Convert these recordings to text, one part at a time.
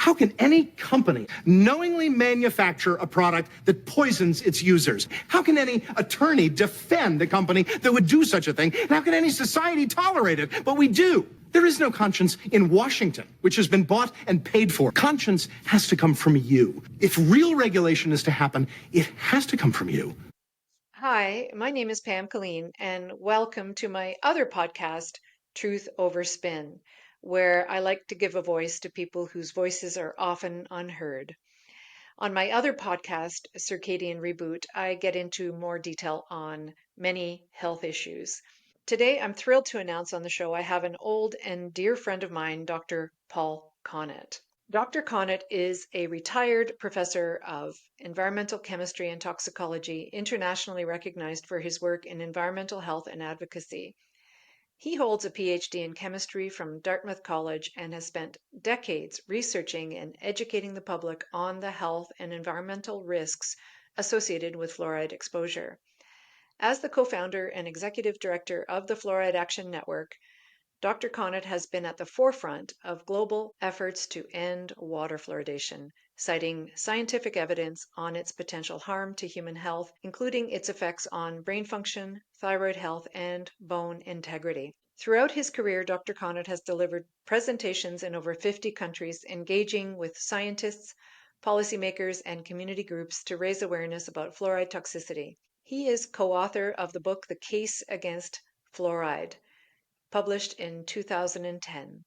How can any company knowingly manufacture a product that poisons its users? How can any attorney defend a company that would do such a thing? And how can any society tolerate it? But we do. There is no conscience in Washington, which has been bought and paid for. Conscience has to come from you. If real regulation is to happen, it has to come from you. Hi, my name is Pam Killeen, and welcome to my other podcast, Truth Over Spin, where I like to give a voice to people whose voices are often unheard. On my other podcast, Circadian Reboot, I get into more detail on many health issues. Today, I'm thrilled to announce on the show I have an old and dear friend of mine, Dr. Paul Connett. Dr. Connett is a retired professor of environmental chemistry and toxicology, internationally recognized for his work in environmental health and advocacy. He holds a PhD in chemistry from Dartmouth College and has spent decades researching and educating the public on the health and environmental risks associated with fluoride exposure. As the co-founder and executive director of the Fluoride Action Network, Dr. Connett has been at the forefront of global efforts to end water fluoridation, citing scientific evidence on its potential harm to human health, including its effects on brain function, thyroid health, and bone integrity. Throughout his career, Dr. Connett has delivered presentations in over 50 countries, engaging with scientists, policymakers, and community groups to raise awareness about fluoride toxicity. He is co-author of the book The Case Against Fluoride, published in 2010,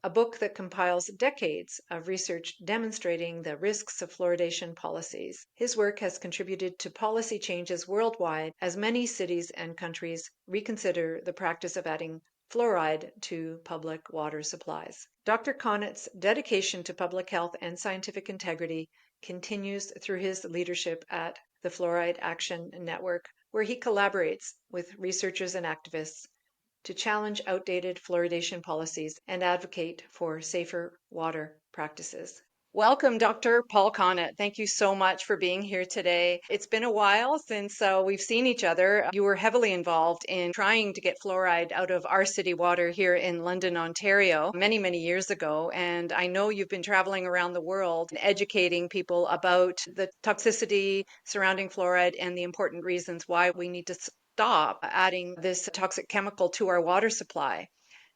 a book that compiles decades of research demonstrating the risks of fluoridation policies. His work has contributed to policy changes worldwide as many cities and countries reconsider the practice of adding fluoride to public water supplies. Dr. Connett's dedication to public health and scientific integrity continues through his leadership at the Fluoride Action Network, where he collaborates with researchers and activists to challenge outdated fluoridation policies and advocate for safer water practices. Welcome, Dr. Paul Connett. Thank you so much for being here today. It's been a while since we've seen each other. You were heavily involved in trying to get fluoride out of our city water here in London, Ontario, many, many years ago. And I know you've been traveling around the world and educating people about the toxicity surrounding fluoride and the important reasons why we need to stop adding this toxic chemical to our water supply.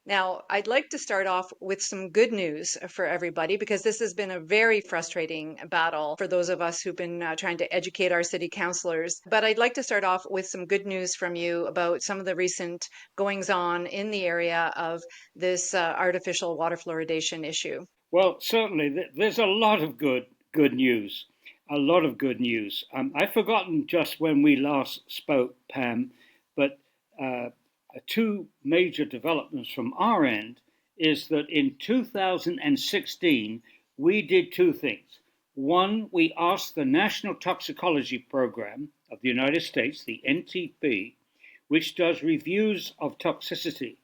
Now, I'd like to start off with some good news for everybody because this has been a very frustrating battle for those of us who've been trying to educate our city councillors. But I'd like to start off with some good news from you about some of the recent goings on in the area of this artificial water fluoridation issue. Well, certainly, there's a lot of good news. A lot of good news. I've forgotten just when we last spoke, Pam, but two major developments from our end is that in 2016, we did two things. One, we asked the National Toxicology Program of the United States, the NTP, which does reviews of toxicology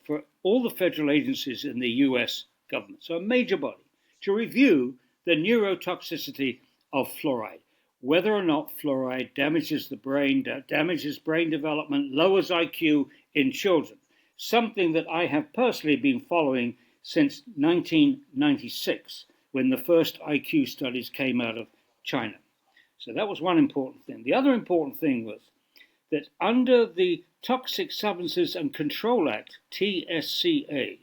for all the federal agencies in the US government, so a major body, to review the neurotoxicity of fluoride, whether or not fluoride damages the brain, damages brain development, lowers IQ in children, something that I have personally been following since 1996, when the first IQ studies came out of China. So that was one important thing. The other important thing was that under the Toxic Substances and Control Act, TSCA,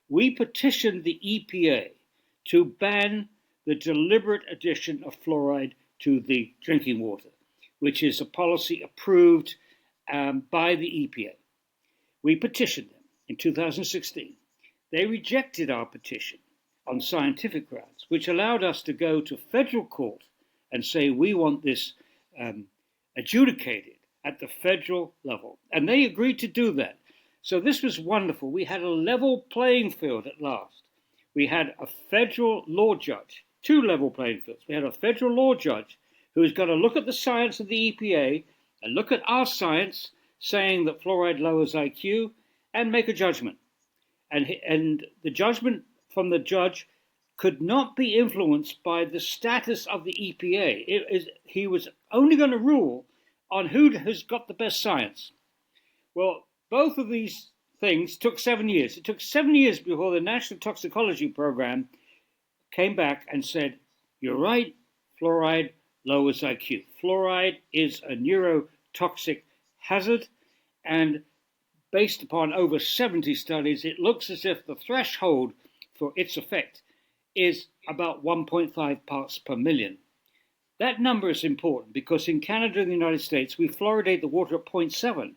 we petitioned the EPA to ban the deliberate addition of fluoride to the drinking water, which is a policy approved by the EPA. We petitioned them in 2016. They rejected our petition on scientific grounds, which allowed us to go to federal court and say we want this adjudicated at the federal level. And they agreed to do that. So this was wonderful. We had a level playing field at last. We had a federal law judge, two level playing fields. We had a federal law judge who was going to look at the science of the EPA and look at our science saying that fluoride lowers IQ and make a judgment. And the judgment from the judge could not be influenced by the status of the EPA. He was only going to rule on who has got the best science. Well, both of these things took 7 years. It took 7 years before the National Toxicology Program came back and said, you're right, fluoride lowers IQ. Fluoride is a neurotoxic hazard, and based upon over 70 studies, it looks as if the threshold for its effect is about 1.5 parts per million. That number is important because in Canada and the United States, we fluoridate the water at 0.7.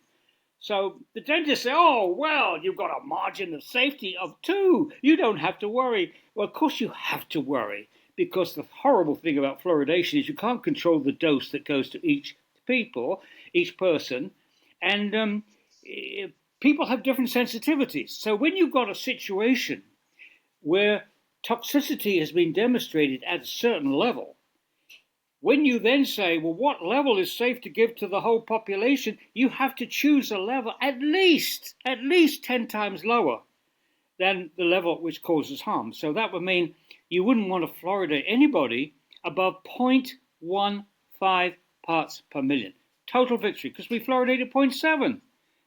So the dentists say, oh, well, you've got a margin of safety of 2. You don't have to worry. Well, of course you have to worry, because the horrible thing about fluoridation is you can't control the dose that goes to each person, and people have different sensitivities. So when you've got a situation where toxicity has been demonstrated at a certain level, when you then say, well, what level is safe to give to the whole population, you have to choose a level at least 10 times lower than the level which causes harm. So that would mean you wouldn't want to fluoridate anybody above 0.15 parts per million. Total victory, because we fluoridated 0.7.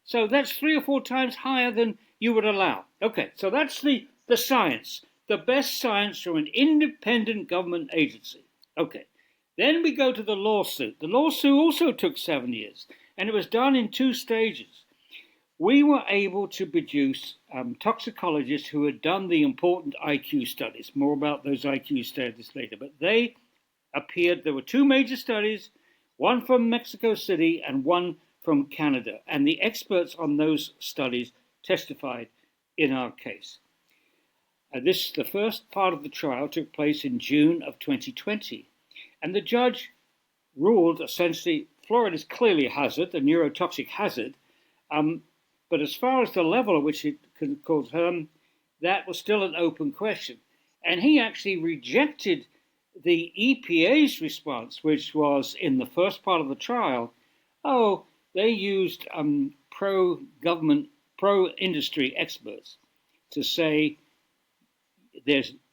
So that's 3 or 4 times higher than you would allow. Okay, so that's the science, the best science from an independent government agency. Okay. Then we go to the lawsuit. The lawsuit also took 7 years, and it was done in 2 stages. We were able to produce toxicologists who had done the important IQ studies. More about those IQ studies later. But they appeared, there were 2 major studies, one from Mexico City and one from Canada. And the experts on those studies testified in our case. The first part of the trial took place in June of 2020. And the judge ruled, essentially, fluoride is clearly a hazard, a neurotoxic hazard, but as far as the level at which it can cause harm, that was still an open question. And he actually rejected the EPA's response, which was in the first part of the trial, they used pro-government, pro-industry experts to say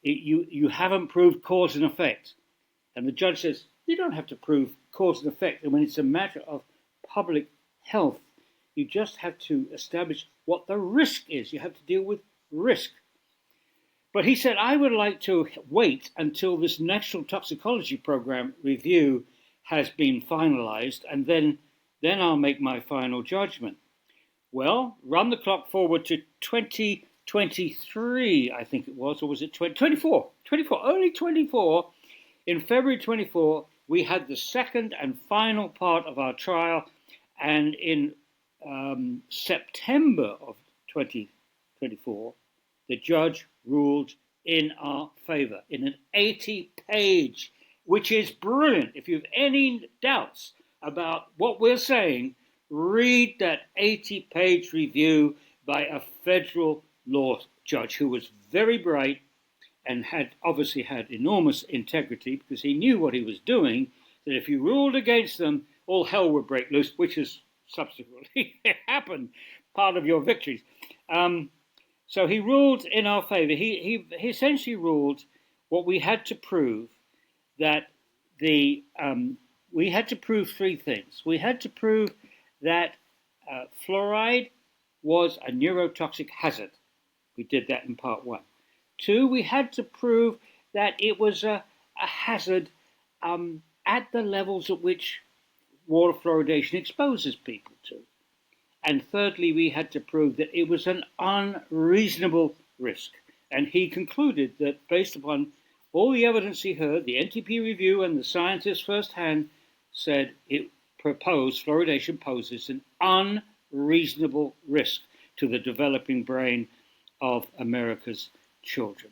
you haven't proved cause and effect. And the judge says, you don't have to prove cause and effect. And when it's a matter of public health, you just have to establish what the risk is. You have to deal with risk. But he said, I would like to wait until this National Toxicology Program review has been finalized, and then I'll make my final judgment. Well, run the clock forward to 2023, I think it was, or was it 2024? 24, only 24. In February 24, we had the second and final part of our trial, and in September of 2024, the judge ruled in our favor in an 80-page, which is brilliant. If you have any doubts about what we're saying, read that 80-page review by a federal law judge who was very bright and had obviously had enormous integrity, because he knew what he was doing, that if you ruled against them, all hell would break loose, which has subsequently happened, part of your victories. So he ruled in our favor. He essentially ruled what we had to prove, that we had to prove 3 things. We had to prove that fluoride was a neurotoxic hazard. We did that in part 1. 2, we had to prove that it was a hazard at the levels at which water fluoridation exposes people to. And thirdly, we had to prove that it was an unreasonable risk. And he concluded that based upon all the evidence he heard, the NTP review and the scientists firsthand said fluoridation poses an unreasonable risk to the developing brain of America's children.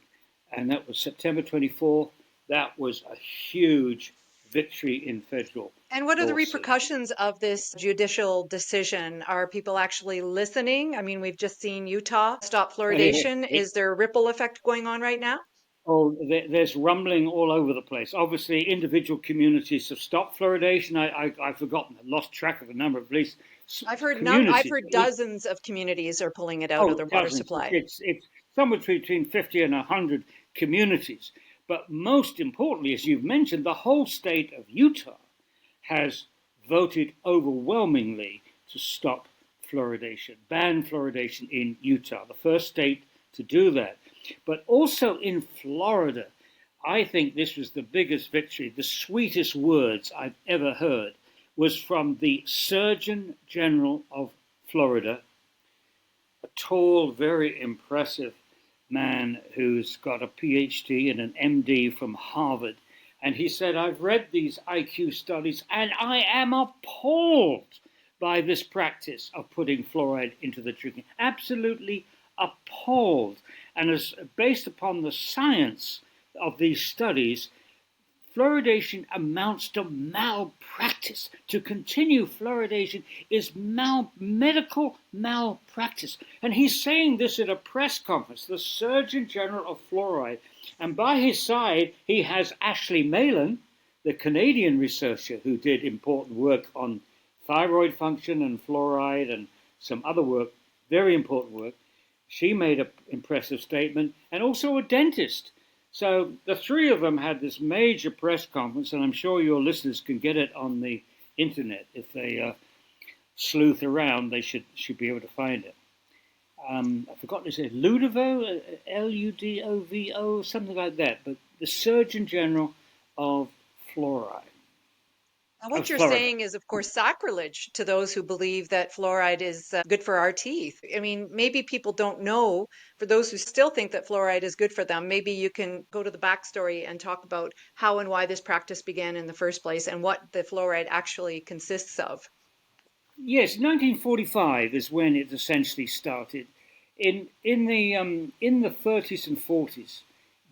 And that was September 24. That was a huge victory in federal. And what are the lawsuit. repercussions of this judicial decision? Are people actually listening? I mean, we've just seen Utah stop fluoridation. Is there a ripple effect going on right now? Oh, there's rumbling all over the place. Obviously, individual communities have stopped fluoridation. I've forgotten, I've lost track of the number, at least. I've heard dozens of communities are pulling it out of their water supply. It's somewhere between 50 and 100 communities. But most importantly, as you've mentioned, the whole state of Utah has voted overwhelmingly to stop fluoridation, banned fluoridation in Utah, the first state to do that. But also in Florida, I think this was the biggest victory. The sweetest words I've ever heard was from the Surgeon General of Florida, a tall, very impressive man who's got a PhD and an MD from Harvard. And he said, I've read these IQ studies and I am appalled by this practice of putting fluoride into the drinking. Absolutely appalled. And as based upon the science of these studies, fluoridation amounts to malpractice. To continue fluoridation is medical malpractice. And he's saying this at a press conference, the Surgeon General of Fluoride. And by his side, he has Ashley Malin, the Canadian researcher who did important work on thyroid function and fluoride and some other work, very important work. She made an impressive statement, and also a dentist. So the three of them had this major press conference, and I'm sure your listeners can get it on the internet. If they sleuth around, they should be able to find it. I forgot to say Ludovo, Ludovo, something like that. But the Surgeon General of Fluoride. Now, what you're saying is, of course, sacrilege to those who believe that fluoride is good for our teeth. I mean, maybe people don't know. For those who still think that fluoride is good for them, maybe you can go to the backstory and talk about how and why this practice began in the first place and what the fluoride actually consists of. Yes, 1945 is when it essentially started. In the 30s and 40s,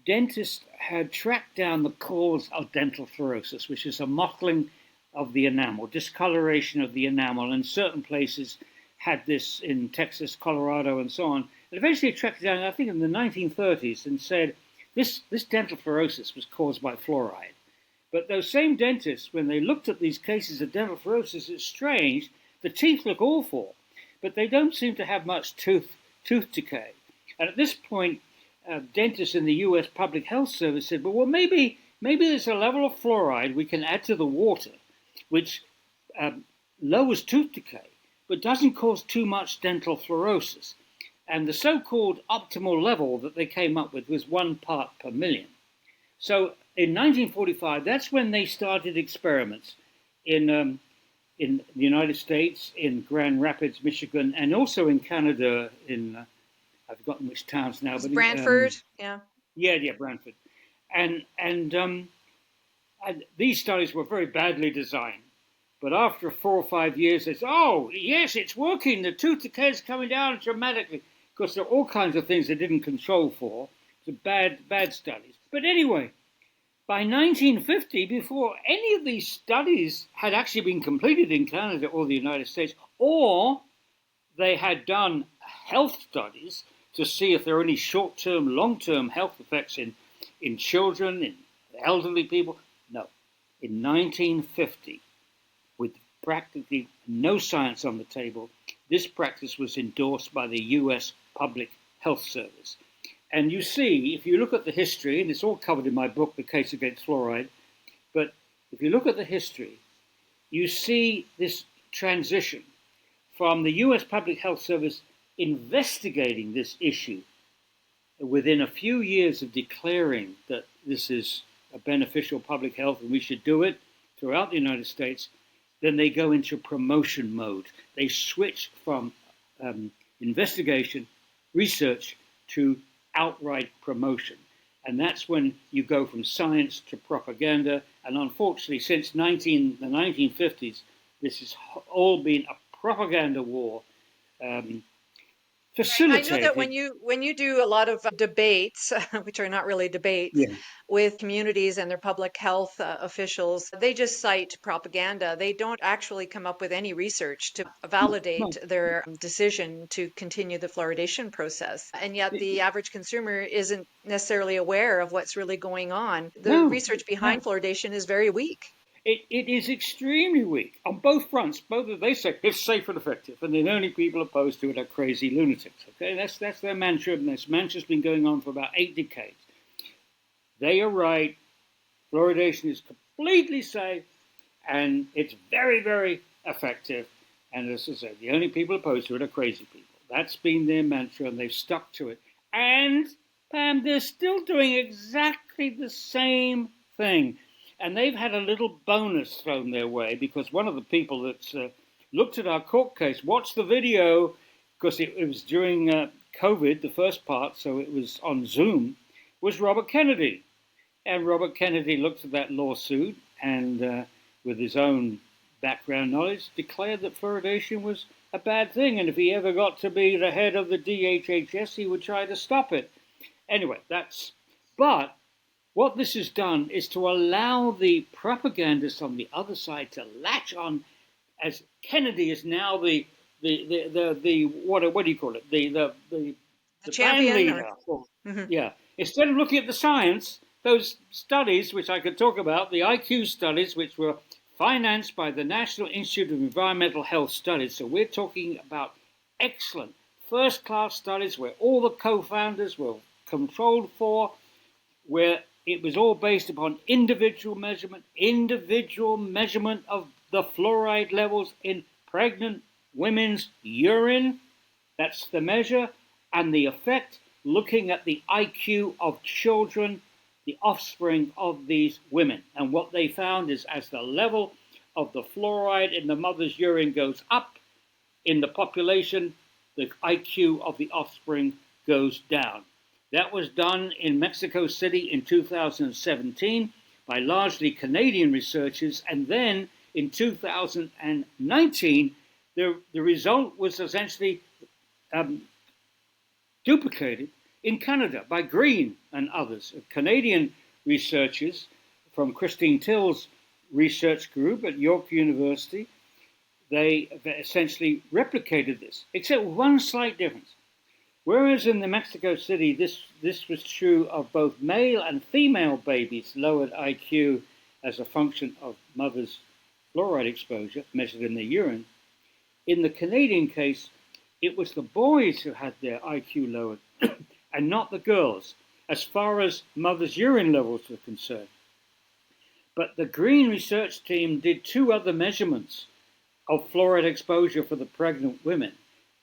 dentists had tracked down the cause of dental fluorosis, which is a mottling of the enamel, discoloration of the enamel, and certain places had this in Texas, Colorado, and so on. And eventually tracked it down, I think in the 1930s, and said this dental fluorosis was caused by fluoride. But those same dentists, when they looked at these cases of dental fluorosis, it's strange, the teeth look awful, but they don't seem to have much tooth decay. And at this point, dentists in the U.S. Public Health Service said, well, maybe there's a level of fluoride we can add to the water, which lowers tooth decay, but doesn't cause too much dental fluorosis. And the so-called optimal level that they came up with was 1 part per million. So in 1945, that's when they started experiments in the United States, in Grand Rapids, Michigan, and also in Canada, in I've forgotten which towns now. But Brantford, yeah. Yeah, Brantford. And these studies were very badly designed. But after 4 or 5 years, it's, oh, yes, it's working. The tooth decay is coming down dramatically. Of course, there are all kinds of things they didn't control for. It's bad studies. But anyway, by 1950, before any of these studies had actually been completed in Canada or the United States, or they had done health studies to see if there are any short-term, long-term health effects in children, in elderly people. No. In 1950, with practically no science on the table, this practice was endorsed by the U.S. Public Health Service. And you see, if you look at the history, and it's all covered in my book, The Case Against Fluoride, but if you look at the history, you see this transition from the U.S. Public Health Service investigating this issue within a few years of declaring that this is a beneficial public health and we should do it throughout the United States. Then they go into promotion mode. They switch from investigation, research, to outright promotion. And that's when you go from science to propaganda. And unfortunately, since the 1950s, this has all been a propaganda war. Facilitated. I know that when you do a lot of debates, which are not really debates, with communities and their public health officials, they just cite propaganda. They don't actually come up with any research to validate their decision to continue the fluoridation process. And yet the average consumer isn't necessarily aware of what's really going on. The research behind fluoridation is very weak. It is extremely weak on both fronts. Both they say it's safe and effective, and the only people opposed to it are crazy lunatics. Okay, that's their mantra, and this mantra's been going on for about 8 decades. They are right. Fluoridation is completely safe, and it's very, very effective. And as I said, the only people opposed to it are crazy people. That's been their mantra, and they've stuck to it. And, Pam, they're still doing exactly the same thing. And they've had a little bonus thrown their way, because one of the people that's looked at our court case, watched the video, because it was during COVID, the first part, so it was on Zoom, was Robert Kennedy. And Robert Kennedy looked at that lawsuit and, with his own background knowledge, declared that fluoridation was a bad thing. And if he ever got to be the head of the DHHS, he would try to stop it. Anyway, but what this has done is to allow the propagandists on the other side to latch on, as Kennedy is now the what do you call it? The champion band leader. Yeah. Instead of looking at the science, those studies, which I could talk about, the IQ studies, which were financed by the National Institute of Environmental Health Studies. So we're talking about excellent, first-class studies where all the co-founders were controlled for, where it was all based upon individual measurement of the fluoride levels in pregnant women's urine. That's the measure. And the effect, looking at the IQ of children, the offspring of these women. And what they found is, as the level of the fluoride in the mother's urine goes up in the population, the IQ of the offspring goes down. That was done in Mexico City in 2017 by largely Canadian researchers. And then in 2019, the result was essentially duplicated in Canada by Green and others. Canadian researchers from Christine Till's research group at York University, they essentially replicated this, except with one slight difference. Whereas in the Mexico City, this was true of both male and female babies' lowered IQ as a function of mother's fluoride exposure measured in their urine. In the Canadian case, it was the boys who had their IQ lowered and not the girls, as far as mother's urine levels were concerned. But the Green research team did two other measurements of fluoride exposure for the pregnant women,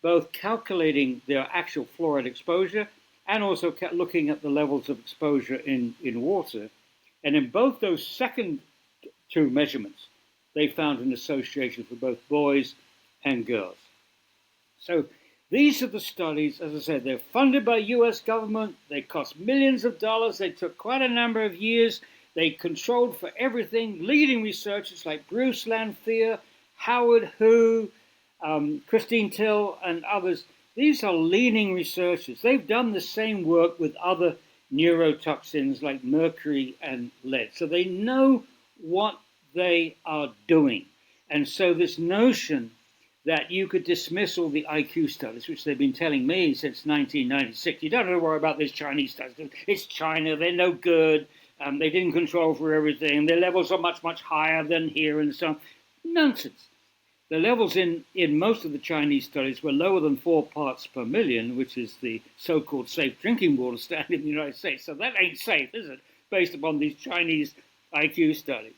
both calculating their actual fluoride exposure and also looking at the levels of exposure in water. And in both those second two measurements, they found an association for both boys and girls. So these are the studies, as I said, they're funded by US government, they cost millions of dollars, they took quite a number of years, they controlled for everything, leading researchers like Bruce Lanphier, Howard Hu, Christine Till, and others. These are leading researchers. They've done the same work with other neurotoxins like mercury and lead. So they know what they are doing. And so this notion that you could dismiss all the IQ studies, which they've been telling me since 1996. You don't have to worry about these Chinese studies. It's China. They're no good. They didn't control for everything. Their levels are much, much higher than here and so on. Nonsense. The levels in most of the Chinese studies were lower than 4 parts per million, which is the so-called safe drinking water standard in the United States. So that ain't safe, is it, based upon these Chinese IQ studies?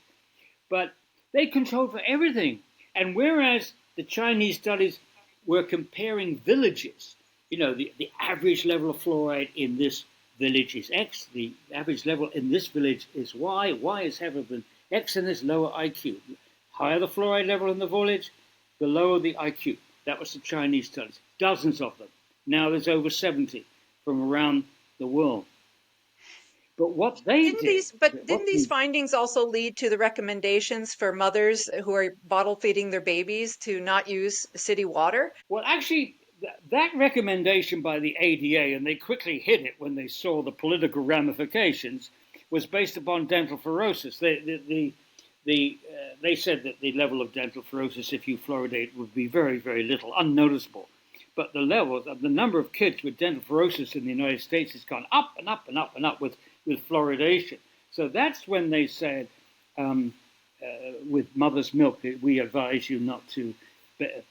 But they controlled for everything. And whereas the Chinese studies were comparing villages, the average level of fluoride in this village is X, the average level in this village is Y, Y is higher than X in this lower IQ. Higher the fluoride level in the village, the lower the IQ. That was the Chinese studies. Dozens of them. Now there's over 70 from around the world. But what they didn't these findings also lead to the recommendations for mothers who are bottle feeding their babies to not use city water? Well, actually, that recommendation by the ADA, and they quickly hid it when they saw the political ramifications, was based upon dental fluorosis. They said that the level of dental fluorosis, if you fluoridate, would be very, very little, unnoticeable. But the number of kids with dental fluorosis in the United States has gone up and up and up and up with fluoridation. So that's when they said, with mother's milk, we advise you not to,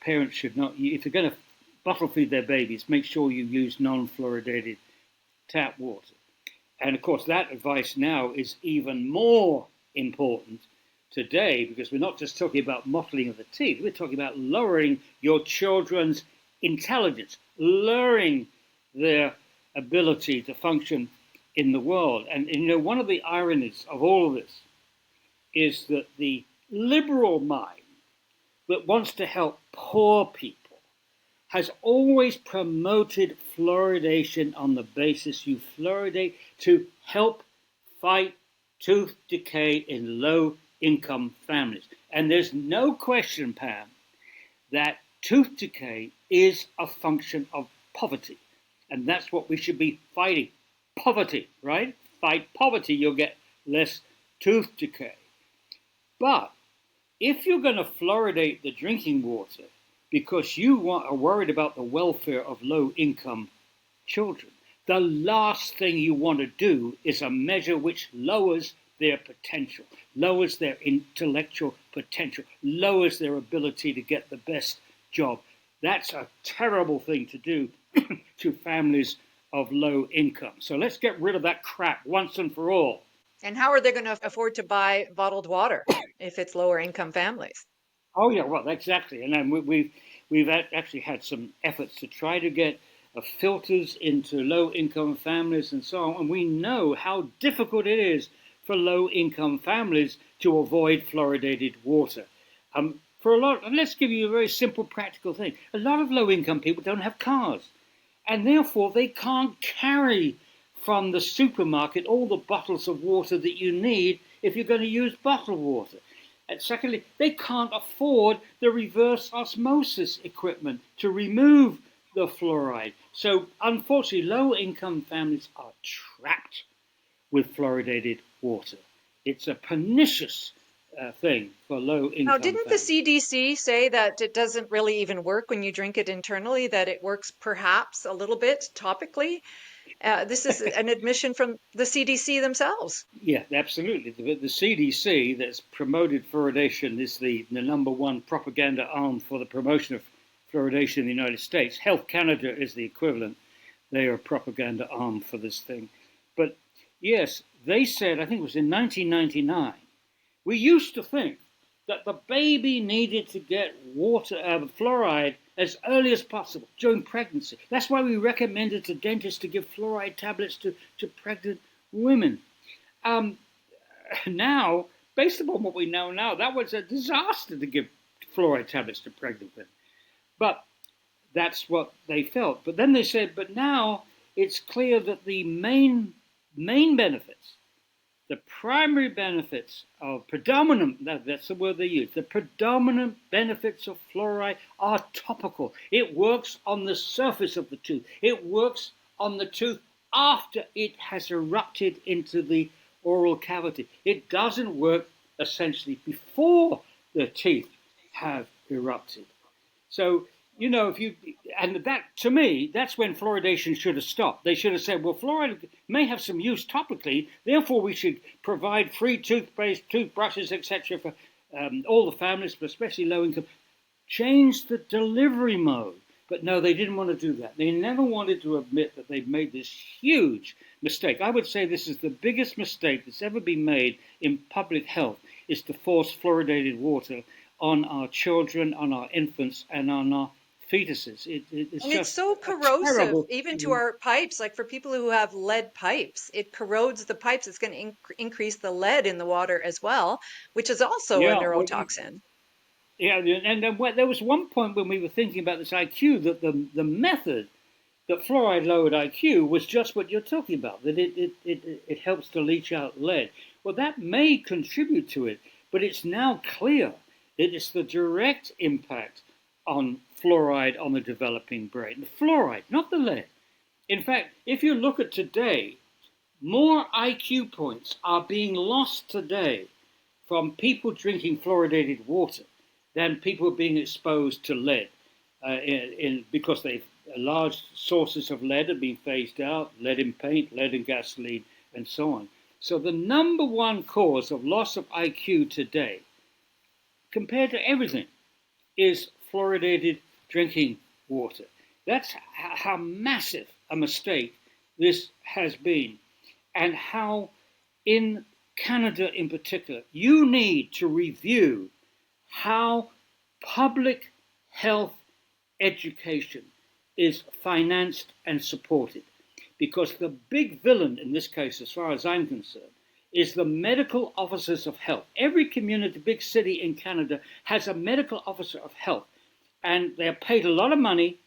parents should not, if you're going to bottle feed their babies, make sure you use non-fluoridated tap water. And of course, that advice now is even more important today, because we're not just talking about mottling of the teeth, we're talking about lowering your children's intelligence, lowering their ability to function in the world. And you know, one of the ironies of all of this is that the liberal mind that wants to help poor people has always promoted fluoridation on the basis you fluoridate to help fight tooth decay in low-income families. And there's no question, Pam, that tooth decay is a function of poverty. And that's what we should be fighting. Poverty, right? Fight poverty, you'll get less tooth decay. But if you're going to fluoridate the drinking water because you are worried about the welfare of low-income children, the last thing you want to do is a measure which lowers their potential, lowers their intellectual potential, lowers their ability to get the best job. That's a terrible thing to do to families of low income. So let's get rid of that crap once and for all. And how are they going to afford to buy bottled water if it's lower income families? Oh yeah, well, exactly. And then we've actually had some efforts to try to get filters into low-income families and so on. And we know how difficult it is for low-income families to avoid fluoridated water. For a lot, and let's give you a very simple, practical thing. A lot of low-income people don't have cars, and therefore they can't carry from the supermarket all the bottles of water that you need if you're going to use bottled water. And secondly, they can't afford the reverse osmosis equipment to remove the fluoride. So unfortunately, low-income families are trapped with fluoridated water. It's a pernicious thing for low-income Now, didn't families. the CDC say that it doesn't really even work when you drink it internally, that it works perhaps a little bit topically? This is an admission from the CDC themselves. Yeah, absolutely. The CDC that's promoted fluoridation is the number one propaganda arm for the promotion of fluoridation in the United States. Health Canada is the equivalent. They are a propaganda arm for this thing. But yes, they said, I think it was in 1999, we used to think that the baby needed to get water, fluoride as early as possible during pregnancy. That's why we recommended to dentists to give fluoride tablets to pregnant women. Now, based upon what we know now, that was a disaster to give fluoride tablets to pregnant women. But that's what they felt. But then they said, but now it's clear that the main benefits, the primary benefits of that's the word they use, the predominant benefits of fluoride are topical. It works on the surface of the tooth. It works on the tooth after it has erupted into the oral cavity. It doesn't work essentially before the teeth have erupted. So, you know, and that, to me, that's when fluoridation should have stopped. They should have said, well, fluoride may have some use topically, therefore we should provide free toothpaste, toothbrushes, etc. for all the families, but especially low income. Change the delivery mode. But no, they didn't want to do that. They never wanted to admit that they've made this huge mistake. I would say this is the biggest mistake that's ever been made in public health, is to force fluoridated water on our children, on our infants, and on our fetuses. It's so corrosive, even to our pipes. Like for people who have lead pipes, it corrodes the pipes. It's going to increase the lead in the water as well, which is also a neurotoxin. Yeah, and there was one point when we were thinking about this IQ that the method that fluoride lowered IQ was just what you're talking about, that it helps to leach out lead. Well, that may contribute to it, but it's now clear that it's the direct impact on fluoride on the developing brain. The fluoride, not the lead. In fact, if you look at today, more IQ points are being lost today from people drinking fluoridated water than people being exposed to lead, because large sources of lead have been phased out, lead in paint, lead in gasoline, and so on. So the number one cause of loss of IQ today, compared to everything, is fluoridated drinking water. That's how massive a mistake this has been, and how in Canada in particular, you need to review how public health education is financed and supported. Because the big villain in this case, as far as I'm concerned, is the medical officers of health. Every community, big city in Canada has a medical officer of health, and they're paid a lot of money,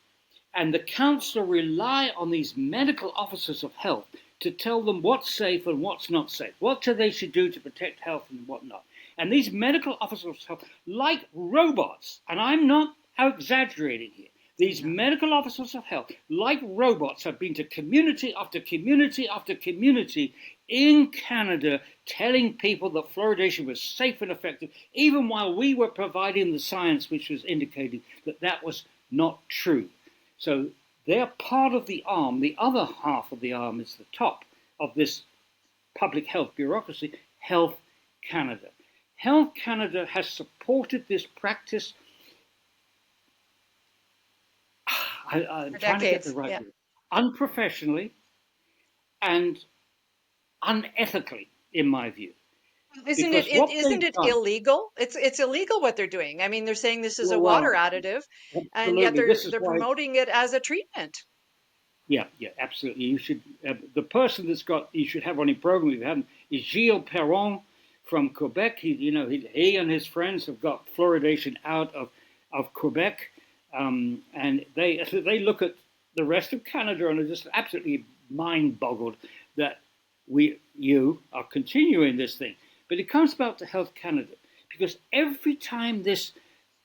and the council rely on these medical officers of health to tell them what's safe and what's not safe, what they should do to protect health and whatnot. And these medical officers of health, like robots, and I'm not exaggerating here, these medical officers of health, like robots, have been to community after community after community in Canada telling people that fluoridation was safe and effective, even while we were providing the science which was indicating that that was not true. So they're part of the arm. The other half of the arm is the top of this public health bureaucracy, Health Canada. Health Canada has supported this practice. I'm trying to get the right word. Unprofessionally and unethically, in my view. Isn't it illegal? It's illegal what they're doing. I mean, they're saying this is a water additive, and yet they're promoting it as a treatment. Yeah, absolutely. You should the person you should have on your program if you haven't is Gilles Perron from Quebec. He and his friends have got fluoridation out of Quebec, and they look at the rest of Canada and are just absolutely mind-boggled that you are continuing this thing. But it comes back to Health Canada, because every time this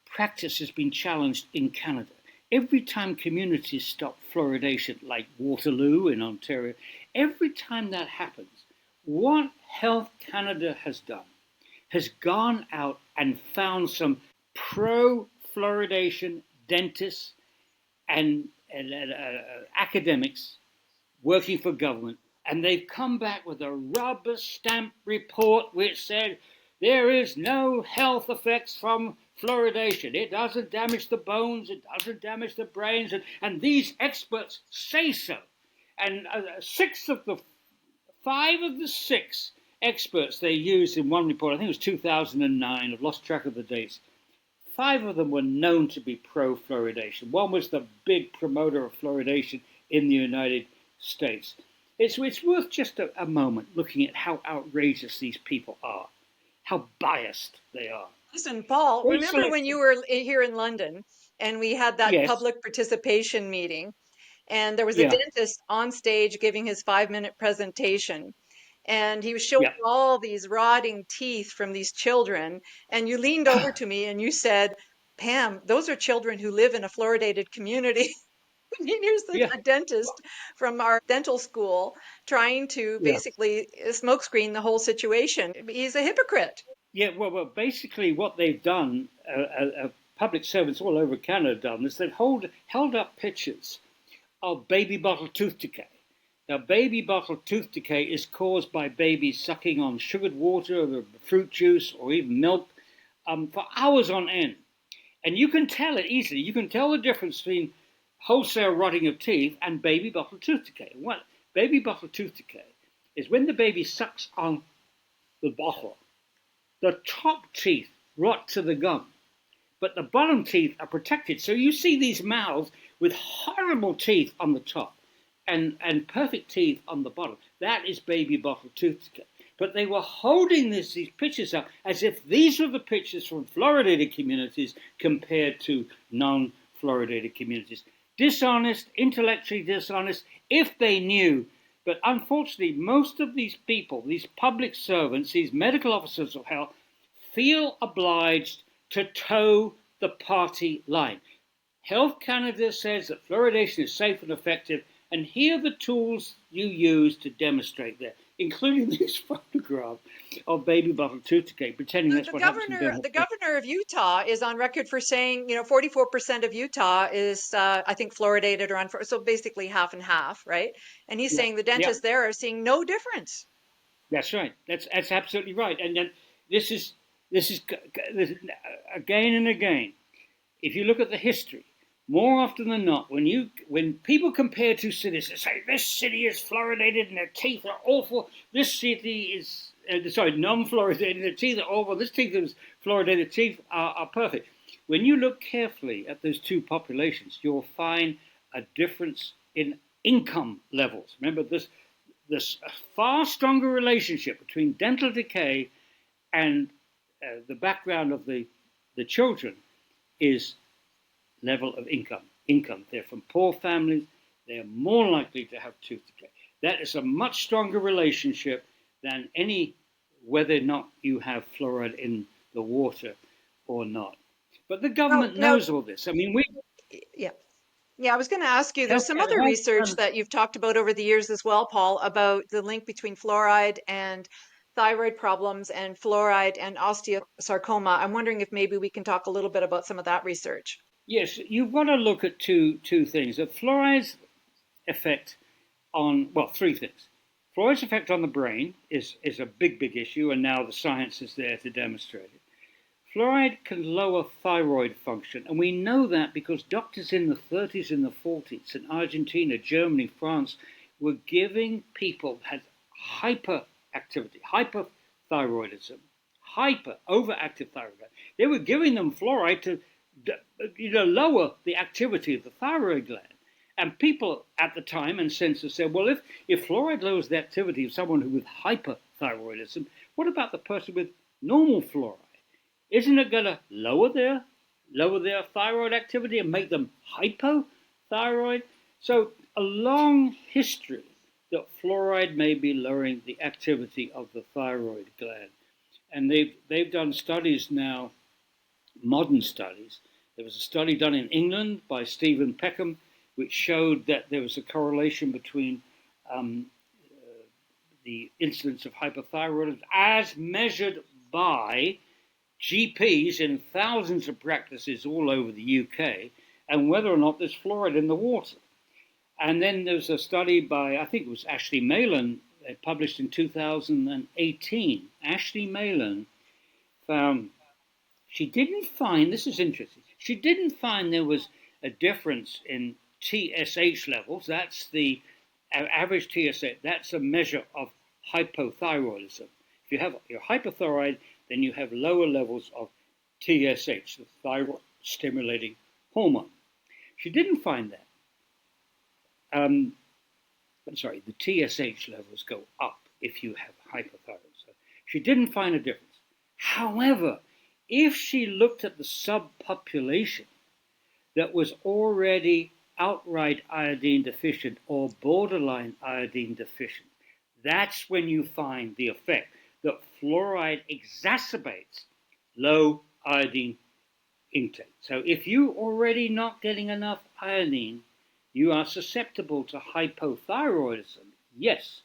practice has been challenged in Canada, every time communities stop fluoridation, like Waterloo in Ontario, every time that happens, what Health Canada has done has gone out and found some pro-fluoridation dentists and academics working for government, and they've come back with a rubber stamp report which said there is no health effects from fluoridation. It doesn't damage the bones, it doesn't damage the brains, and these experts say so. And 5 of the 6 experts they used in one report, I think it was 2009, I've lost track of the dates, 5 of them were known to be pro-fluoridation. One was the big promoter of fluoridation in the United States. It's worth just a moment looking at how outrageous these people are, how biased they are. Listen, Paul, remember when you were here in London and we had that public participation meeting, and there was a dentist on stage giving his 5-minute presentation, and he was showing all these rotting teeth from these children, and you leaned over to me and you said, Pam, those are children who live in a fluoridated community. I mean, here's a dentist from our dental school trying to basically smokescreen the whole situation. He's a hypocrite. Yeah, well, basically what they've done, public servants all over Canada have done, is they've held up pictures of baby bottle tooth decay. Now, baby bottle tooth decay is caused by babies sucking on sugared water or fruit juice or even milk for hours on end. And you can tell it easily. You can tell the difference between wholesale rotting of teeth and baby bottle tooth decay. What baby bottle tooth decay is when the baby sucks on the bottle, the top teeth rot to the gum, but the bottom teeth are protected. So you see these mouths with horrible teeth on the top and perfect teeth on the bottom. That is baby bottle tooth decay. But they were holding these pictures up as if these were the pictures from fluoridated communities compared to non-fluoridated communities. Dishonest, intellectually dishonest, if they knew. But unfortunately, most of these people, these public servants, these medical officers of health, feel obliged to toe the party line. Health Canada says that fluoridation is safe and effective, and here are the tools you use to demonstrate that, including this photograph of baby bottle tooth decay, pretending that's what happens. The governor of Utah is on record for saying, 44% of Utah is, I think, fluoridated or so basically half and half, right? And he's saying the dentists there are seeing no difference. That's right. That's absolutely right. And then this is again and again. If you look at the history, more often than not, when people compare two cities, they say this city is fluoridated and their teeth are awful. This city is non-fluoridated, their teeth are awful. This teeth is fluoridated, teeth are perfect. When you look carefully at those two populations, you'll find a difference in income levels. Remember, this far stronger relationship between dental decay and the background of the children is level of income. They're from poor families. They're more likely to have tooth decay. That is a much stronger relationship than any whether or not you have fluoride in the water or not. But the government knows all this. I mean, yeah. Yeah, I was going to ask you, there's some other health, research that you've talked about over the years as well, Paul, about the link between fluoride and thyroid problems and fluoride and osteosarcoma. I'm wondering if maybe we can talk a little bit about some of that research. yes, you've got to look at two things. The fluoride's effect on, well, three things. Fluoride's effect on the brain is a big issue, and now the science is there to demonstrate it. Fluoride can lower thyroid function, and we know that because doctors in the 30s and the 40s in Argentina, Germany, France were giving people had hyperactivity, hyperthyroidism, overactive thyroid. They were giving them fluoride to lower the activity of the thyroid gland. And people at the time and since have said, well, if fluoride lowers the activity of someone with hyperthyroidism, what about the person with normal fluoride? Isn't it going to lower their thyroid activity and make them hypothyroid? So a long history that fluoride may be lowering the activity of the thyroid gland. And they've done studies now, modern studies. There was a study done in England by Stephen Peckham, which showed that there was a correlation between the incidence of hypothyroidism as measured by GPs in thousands of practices all over the UK, and whether or not there's fluoride in the water. And then there's a study by, I think it was Ashley Malin, published in 2018. Ashley Malin found, she didn't find, this is interesting, she didn't find there was a difference in TSH levels. That's the average TSH. That's a measure of hypothyroidism. If you have your hypothyroid, then you have lower levels of TSH, the thyroid stimulating hormone. She didn't find that. I'm sorry, the TSH levels go up if you have hypothyroidism. So she didn't find a difference. However, if she looked at the subpopulation that was already outright iodine deficient or borderline iodine deficient, that's when you find the effect that fluoride exacerbates low iodine intake. So if you're already not getting enough iodine, you are susceptible to hypothyroidism, yes.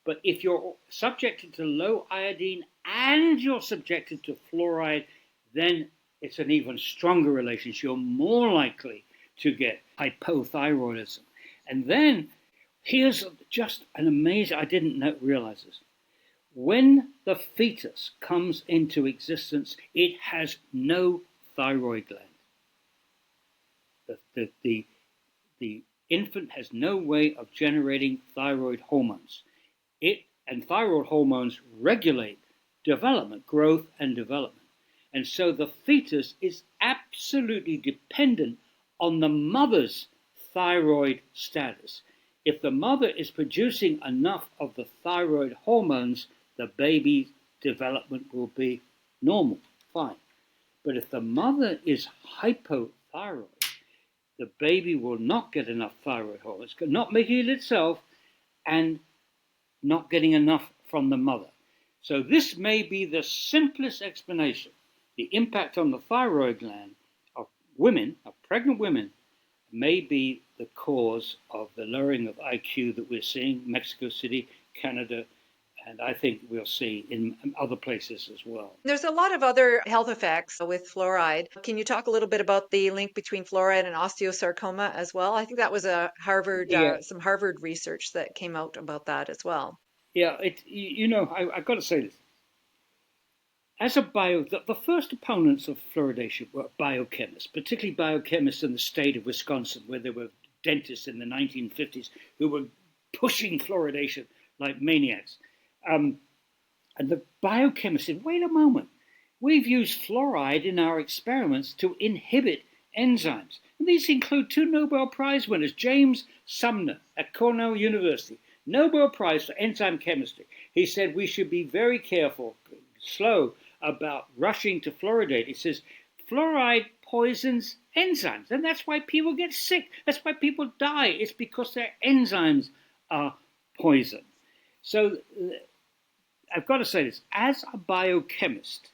But if you're subjected to low iodine and you're subjected to fluoride, then it's an even stronger relationship. You're more likely to get hypothyroidism. And then here's just an amazing, I didn't realize this. When the fetus comes into existence, it has no thyroid gland. The infant has no way of generating thyroid hormones. And thyroid hormones regulate development, growth and development. And so the fetus is absolutely dependent on the mother's thyroid status. If the mother is producing enough of the thyroid hormones, the baby's development will be normal, fine. But if the mother is hypothyroid, the baby will not get enough thyroid hormones, not making it itself, and not getting enough from the mother. So this may be the simplest explanation. The impact on the thyroid gland of women, of pregnant women, may be the cause of the lowering of IQ that we're seeing in Mexico City, Canada, and I think we'll see in other places as well. There's a lot of other health effects with fluoride. Can you talk a little bit about the link between fluoride and osteosarcoma as well? I think that was a some Harvard research that came out about that as well. Yeah, I've got to say this. as a the first opponents of fluoridation were biochemists, particularly biochemists in the state of Wisconsin, where there were dentists in the 1950s who were pushing fluoridation like maniacs. And the biochemists said, wait a moment, we've used fluoride in our experiments to inhibit enzymes. And these include 2 Nobel Prize winners, James Sumner at Cornell University, Nobel Prize for enzyme chemistry. He said we should be very careful, slow about rushing to fluoridate. He says fluoride poisons enzymes, and that's why people get sick. That's why people die. It's because their enzymes are poisoned. So I've got to say this, as a biochemist,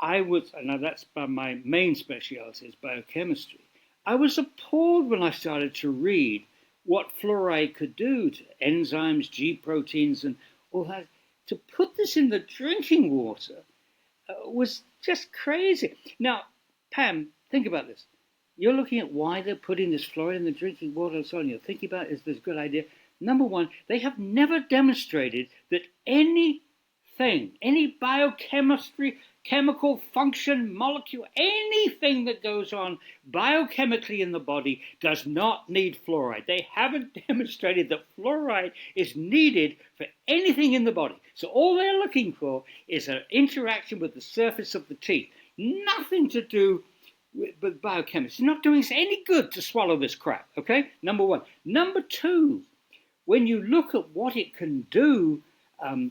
now that's my main specialty is biochemistry. I was appalled when I started to read what fluoride could do to enzymes, G proteins, and all that. To put this in the drinking water was just crazy. Now, Pam, think about this. You're looking at why they're putting this fluoride in the drinking water and so on. You're thinking about, is this a good idea? Number one, they have never demonstrated that anything, any biochemistry, chemical function, molecule, anything that goes on biochemically in the body does not need fluoride. They haven't demonstrated that fluoride is needed for anything in the body. So all they're looking for is an interaction with the surface of the teeth. Nothing to do with biochemistry. It's not doing us any good to swallow this crap, okay? Number one. Number two, when you look at what it can do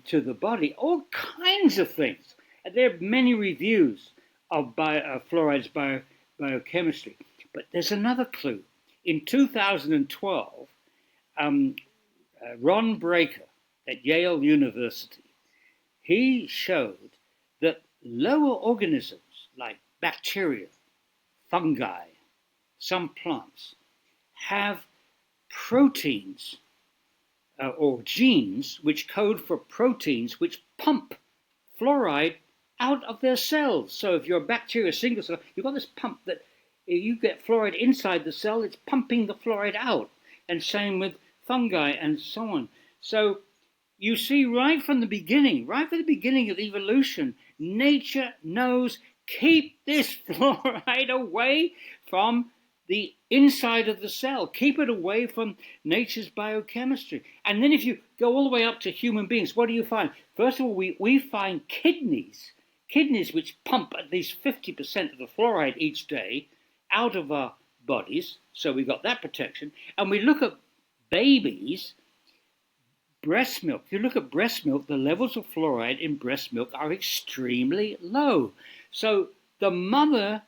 to the body, all kinds of things. There are many reviews of fluoride's biochemistry. But there's another clue. In 2012, Ron Breaker at Yale University, he showed that lower organisms like bacteria, fungi, some plants, have proteins or genes which code for proteins which pump fluoride out of their cells. So if you're a bacteria single cell, you've got this pump that you get fluoride inside the cell, it's pumping the fluoride out. And same with fungi and so on. So you see right from the beginning of evolution, nature knows keep this fluoride away from the inside of the cell. Keep it away from nature's biochemistry. And then if you go all the way up to human beings, what do you find? First of all, we find kidneys which pump at least 50% of the fluoride each day out of our bodies. So we've got that protection. And we look at babies, breast milk. If you look at breast milk, the levels of fluoride in breast milk are extremely low. So the mother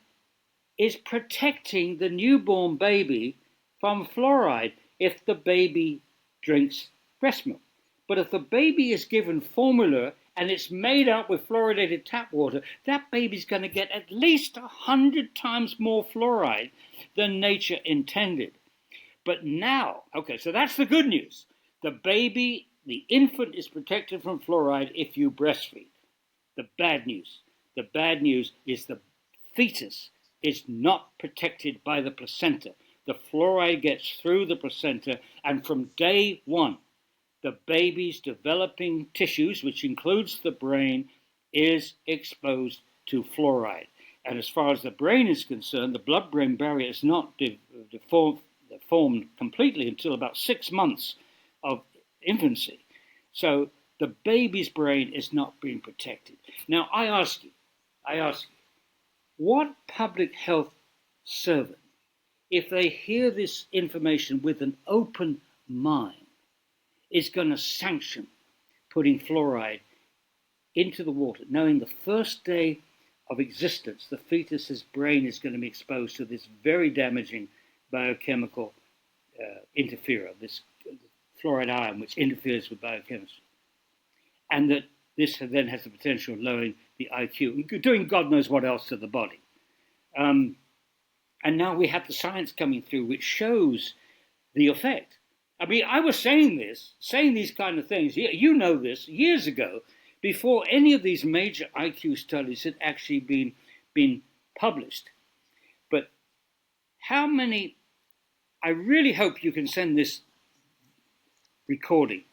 is protecting the newborn baby from fluoride if the baby drinks breast milk. But if the baby is given formula and it's made up with fluoridated tap water, that baby's going to get at least 100 times more fluoride than nature intended. But now, okay, so that's the good news. The infant is protected from fluoride if you breastfeed. The bad news is the fetus is not protected by the placenta. The fluoride gets through the placenta, and from day one, the baby's developing tissues, which includes the brain, is exposed to fluoride. And as far as the brain is concerned, the blood-brain barrier is not formed completely until about 6 months of infancy. So the baby's brain is not being protected. Now, I ask you, what public health servant, if they hear this information with an open mind, is going to sanction putting fluoride into the water, knowing the first day of existence, the fetus's brain is going to be exposed to this very damaging biochemical interferer, this fluoride ion, which interferes with biochemistry. And that this then has the potential of lowering the IQ, doing God knows what else to the body. And now we have the science coming through, which shows the effect. I mean, I was saying these kind of things, you know this, years ago, before any of these major IQ studies had actually been published. But how many, I really hope you can send this recording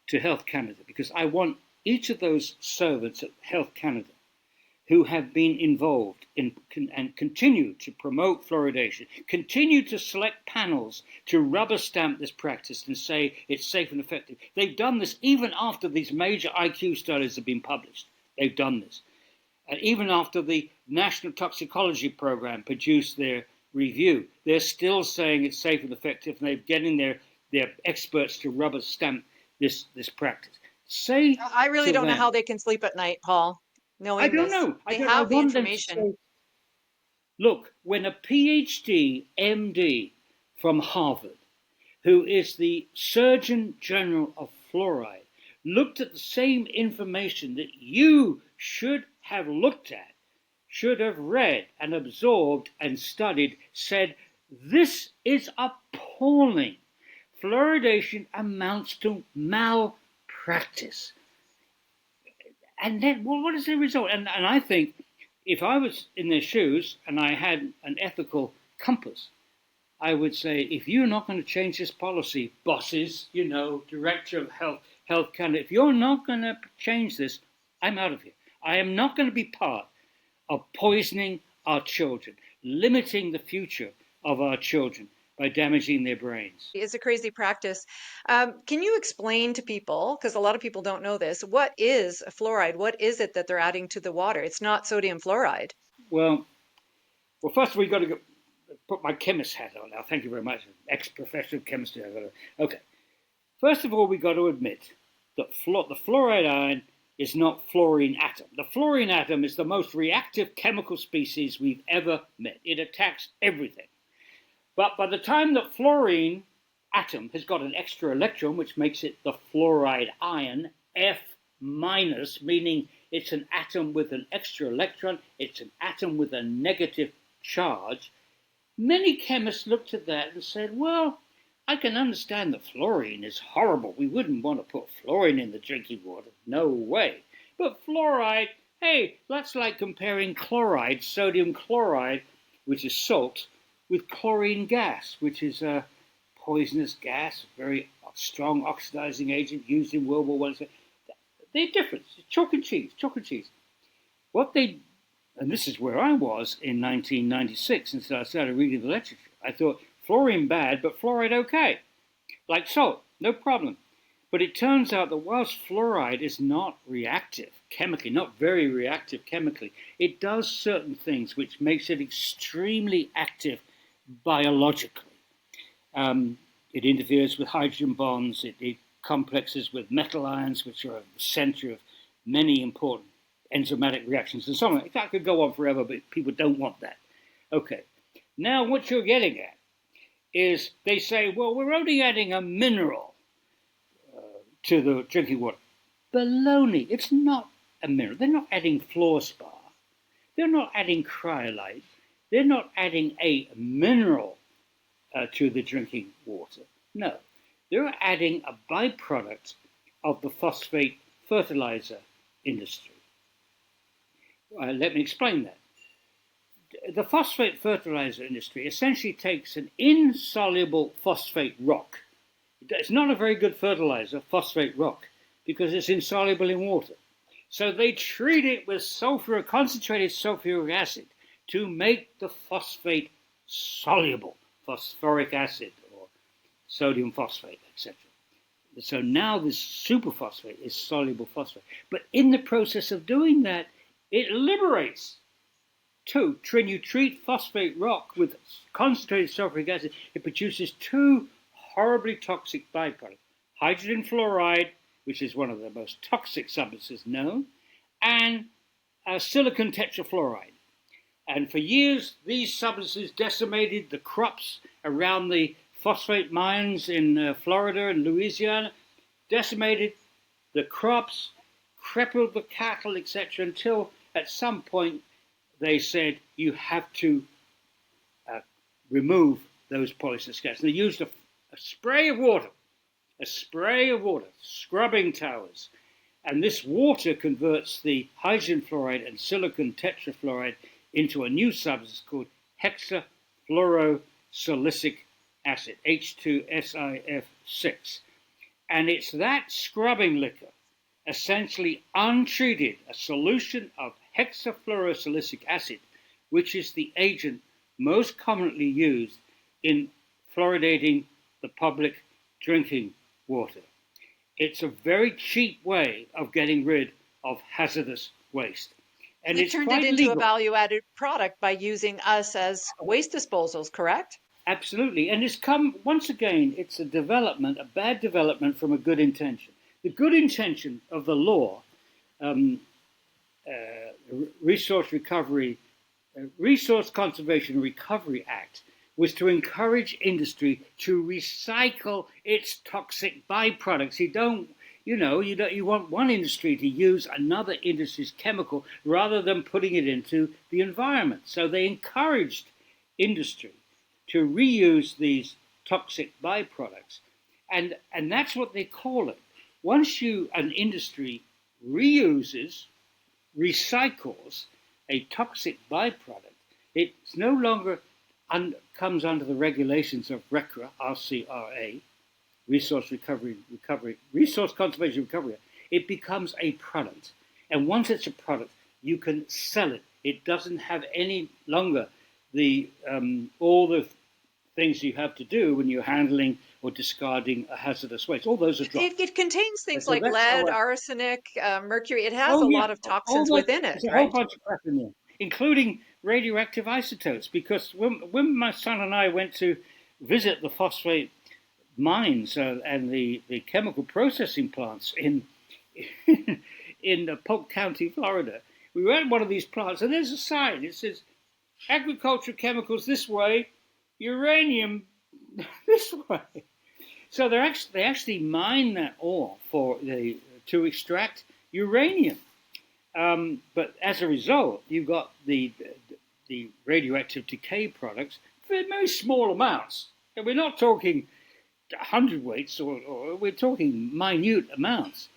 to Health Canada, because I want each of those servants at Health Canada who have been involved in and continue to promote fluoridation, continue to select panels to rubber stamp this practice and say it's safe and effective. They've done this even after these major IQ studies have been published. They've done this. And even after the National Toxicology Program produced their review, they're still saying it's safe and effective, and they're getting their experts to rubber stamp this practice. I really don't know them, how they can sleep at night, Paul, I knowing don't this. know. They I have the want them to information. say, look, when a PhD, MD from Harvard, who is the Surgeon General of Fluoride, looked at the same information that you should have looked at, should have read and absorbed and studied, said, this is appalling. Fluoridation amounts to malpractice. And then, well, what is the result? And I think if I was in their shoes and I had an ethical compass, I would say, if you're not going to change this policy, bosses, Director of Health Canada, if you're not going to change this, I'm out of here. I am not going to be part of poisoning our children, limiting the future of our children by damaging their brains. It's a crazy practice. Can you explain to people, because a lot of people don't know this, what is a fluoride? What is it that they're adding to the water? It's not sodium fluoride. Well, first we've got to put my chemist hat on now. Thank you very much. Ex-professional chemistry. Okay. First of all, we've got to admit that the fluoride ion is not fluorine atom. The fluorine atom is the most reactive chemical species we've ever met. It attacks everything. But by the time the fluorine atom has got an extra electron, which makes it the fluoride ion, F minus, meaning it's an atom with an extra electron, it's an atom with a negative charge, many chemists looked at that and said, well, I can understand that fluorine is horrible. We wouldn't want to put fluorine in the drinking water. No way. But fluoride, hey, that's like comparing chloride, sodium chloride, which is salt, with chlorine gas, which is a poisonous gas, a very strong oxidizing agent used in World War I. They're different. It's chalk and cheese. And this is where I was in 1996, and so I started reading the literature. I thought, fluorine bad, but fluoride okay. Like salt, no problem. But it turns out that whilst fluoride is not reactive chemically, not very reactive chemically, it does certain things which makes it extremely active biologically. It interferes with hydrogen bonds, it complexes with metal ions, which are at the center of many important enzymatic reactions and so on. That could go on forever, but people don't want that. Okay, now what you're getting at is they say, well, we're only adding a mineral to the drinking water. Baloney, it's not a mineral. They're not adding fluorspar. They're not adding cryolite. They're not adding a mineral to the drinking water. No, they're adding a byproduct of the phosphate fertilizer industry. Let me explain that. The phosphate fertilizer industry essentially takes an insoluble phosphate rock. It's not a very good fertilizer, phosphate rock, because it's insoluble in water. So they treat it with concentrated sulfuric acid to make the phosphate soluble, phosphoric acid or sodium phosphate, etc. So now this superphosphate is soluble phosphate. But in the process of doing that, it liberates when you treat phosphate rock with concentrated sulfuric acid, it produces two horribly toxic byproducts. Hydrogen fluoride, which is one of the most toxic substances known, and silicon tetrafluoride. And for years, these substances decimated the crops around the phosphate mines in Florida and Louisiana, decimated the crops, crippled the cattle, etc., until at some point they said you have to remove those poisonous gases. They used a spray of water, scrubbing towers. And this water converts the hydrogen fluoride and silicon tetrafluoride into a new substance called hexafluorosilicic acid, H2SiF6. And it's that scrubbing liquor, essentially untreated, a solution of hexafluorosilicic acid, which is the agent most commonly used in fluoridating the public drinking water. It's a very cheap way of getting rid of hazardous waste. And They it's turned it quite into a legal. value-added product by using us as waste disposals, correct? Absolutely. And it's come, once again, it's a development, a bad development from a good intention. The good intention of the law, um, Resource Conservation and Recovery Act, was to encourage industry to recycle its toxic byproducts. You want one industry to use another industry's chemical rather than putting it into the environment. So they encouraged industry to reuse these toxic byproducts. And that's what they call it. Once an industry recycles a toxic byproduct, it's no longer comes under the regulations of RCRA, RCRA, Resource Conservation Recovery. It becomes a product. And once it's a product, you can sell it. It doesn't have any longer all the things you have to do when you're handling or discarding a hazardous waste. All those are dropped. It contains things So like that's how lead, arsenic, mercury. It has a Oh yeah, lot of toxins within it, there's a whole right? bunch of crap in there, including radioactive isotopes. Because when my son and I went to visit the phosphate mines and the chemical processing plants in Polk County, Florida, we were at one of these plants, and there's a sign. It says, "Agricultural chemicals this way, uranium this way." So they actually mine that ore to extract uranium. But as a result, you've got the radioactive decay products for very small amounts. And we're not talking hundredweights, or we're talking minute amounts.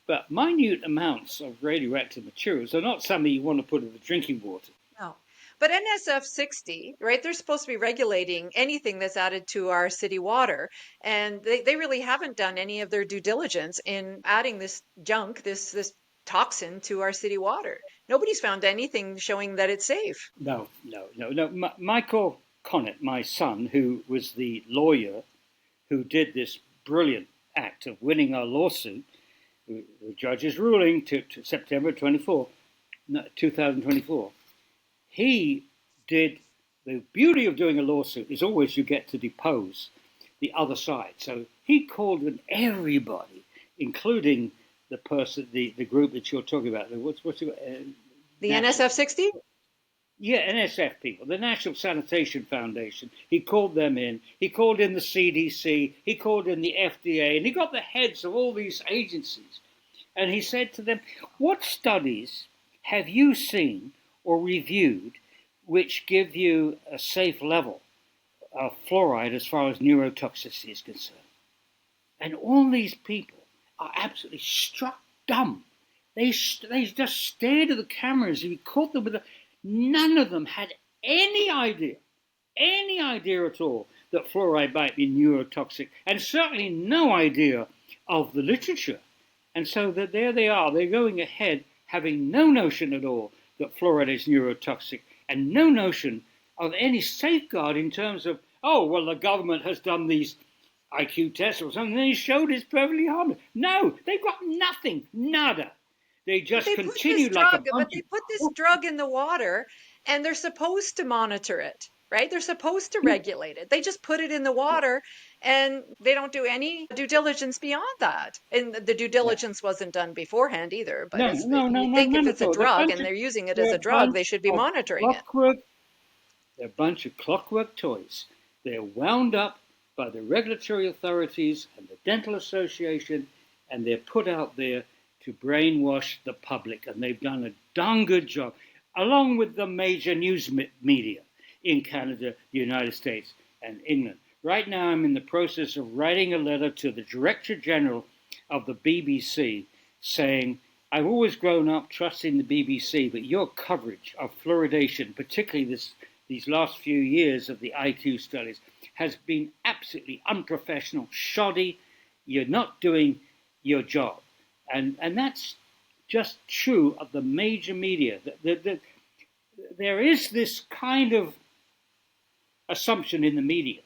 But minute amounts of radioactive materials are not something you want to put in the drinking water. No. But NSF 60, right, they're supposed to be regulating anything that's added to our city water. And they really haven't done any of their due diligence in adding this junk, this toxin to our city water. Nobody's found anything showing that it's safe. No. Michael Connett, my son, who was the lawyer who did this brilliant act of winning our lawsuit, the judge's ruling to September 2024, he did. The beauty of doing a lawsuit is always you get to depose the other side. So he called in everybody, including the group that you're talking about. What's it? The NSF 60? Yeah, NSF people, the National Sanitation Foundation. He called them in. He called in the CDC. He called in the FDA, and he got the heads of all these agencies. And he said to them, "What studies have you seen or reviewed which give you a safe level of fluoride as far as neurotoxicity is concerned?" And all these people are absolutely struck dumb. They just stared at the cameras. He caught them with none of them had any idea at all that fluoride might be neurotoxic, and certainly no idea of the literature. And so that there they are, they're going ahead having no notion at all that fluoride is neurotoxic, and no notion of any safeguard in terms of, oh, well, the government has done these IQ tests or something, and they showed it's perfectly harmless. No, they've got nothing, nada. They just continue like a bunch But they put this drug in the water, and they're supposed to monitor it, right? They're supposed to regulate it. They just put it in the water, and they don't do any due diligence beyond that. And the due diligence wasn't done beforehand either. But you think if it's a drug and they're using it as a drug, they should be monitoring it. They're a bunch of clockwork toys. They're wound up by the regulatory authorities and the Dental Association, and they're put out there to brainwash the public, and they've done a darn good job, along with the major news media in Canada, the United States, and England. Right now, I'm in the process of writing a letter to the Director General of the BBC saying, I've always grown up trusting the BBC, but your coverage of fluoridation, particularly these last few years of the IQ studies, has been absolutely unprofessional, shoddy. You're not doing your job. And that's just true of the major media. There is this kind of assumption in the media.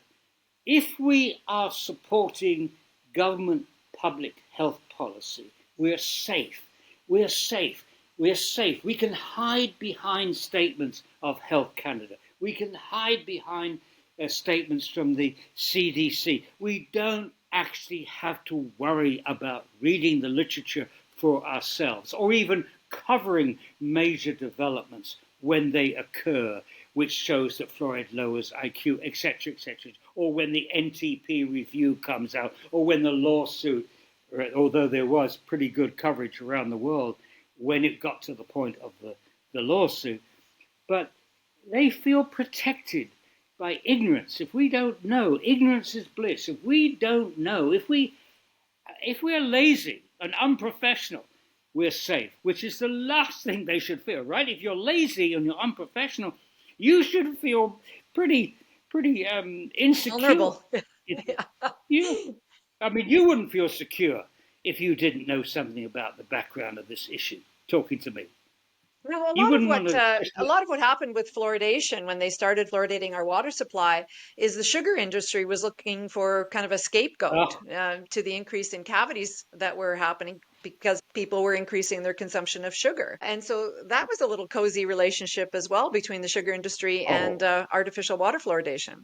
If we are supporting government public health policy, we're safe. We're safe. We're safe. We can hide behind statements of Health Canada. We can hide behind statements from the CDC. We don't actually have to worry about reading the literature for ourselves or even covering major developments when they occur, which shows that fluoride lowers IQ, etc., etc., or when the NTP review comes out, or when the lawsuit, although there was pretty good coverage around the world when it got to the point of the lawsuit. But they feel protected by ignorance. If we don't know, ignorance is bliss. If we don't know, if we're lazy and unprofessional, we're safe, which is the last thing they should feel, right? If you're lazy and you're unprofessional, you should feel pretty insecure. Vulnerable. You wouldn't feel secure if you didn't know something about the background of this issue. Talking to me, No, you wouldn't want to. a lot of what happened with fluoridation when they started fluoridating our water supply is the sugar industry was looking for kind of a scapegoat to the increase in cavities that were happening because people were increasing their consumption of sugar. And so that was a little cozy relationship as well between the sugar industry and artificial water fluoridation.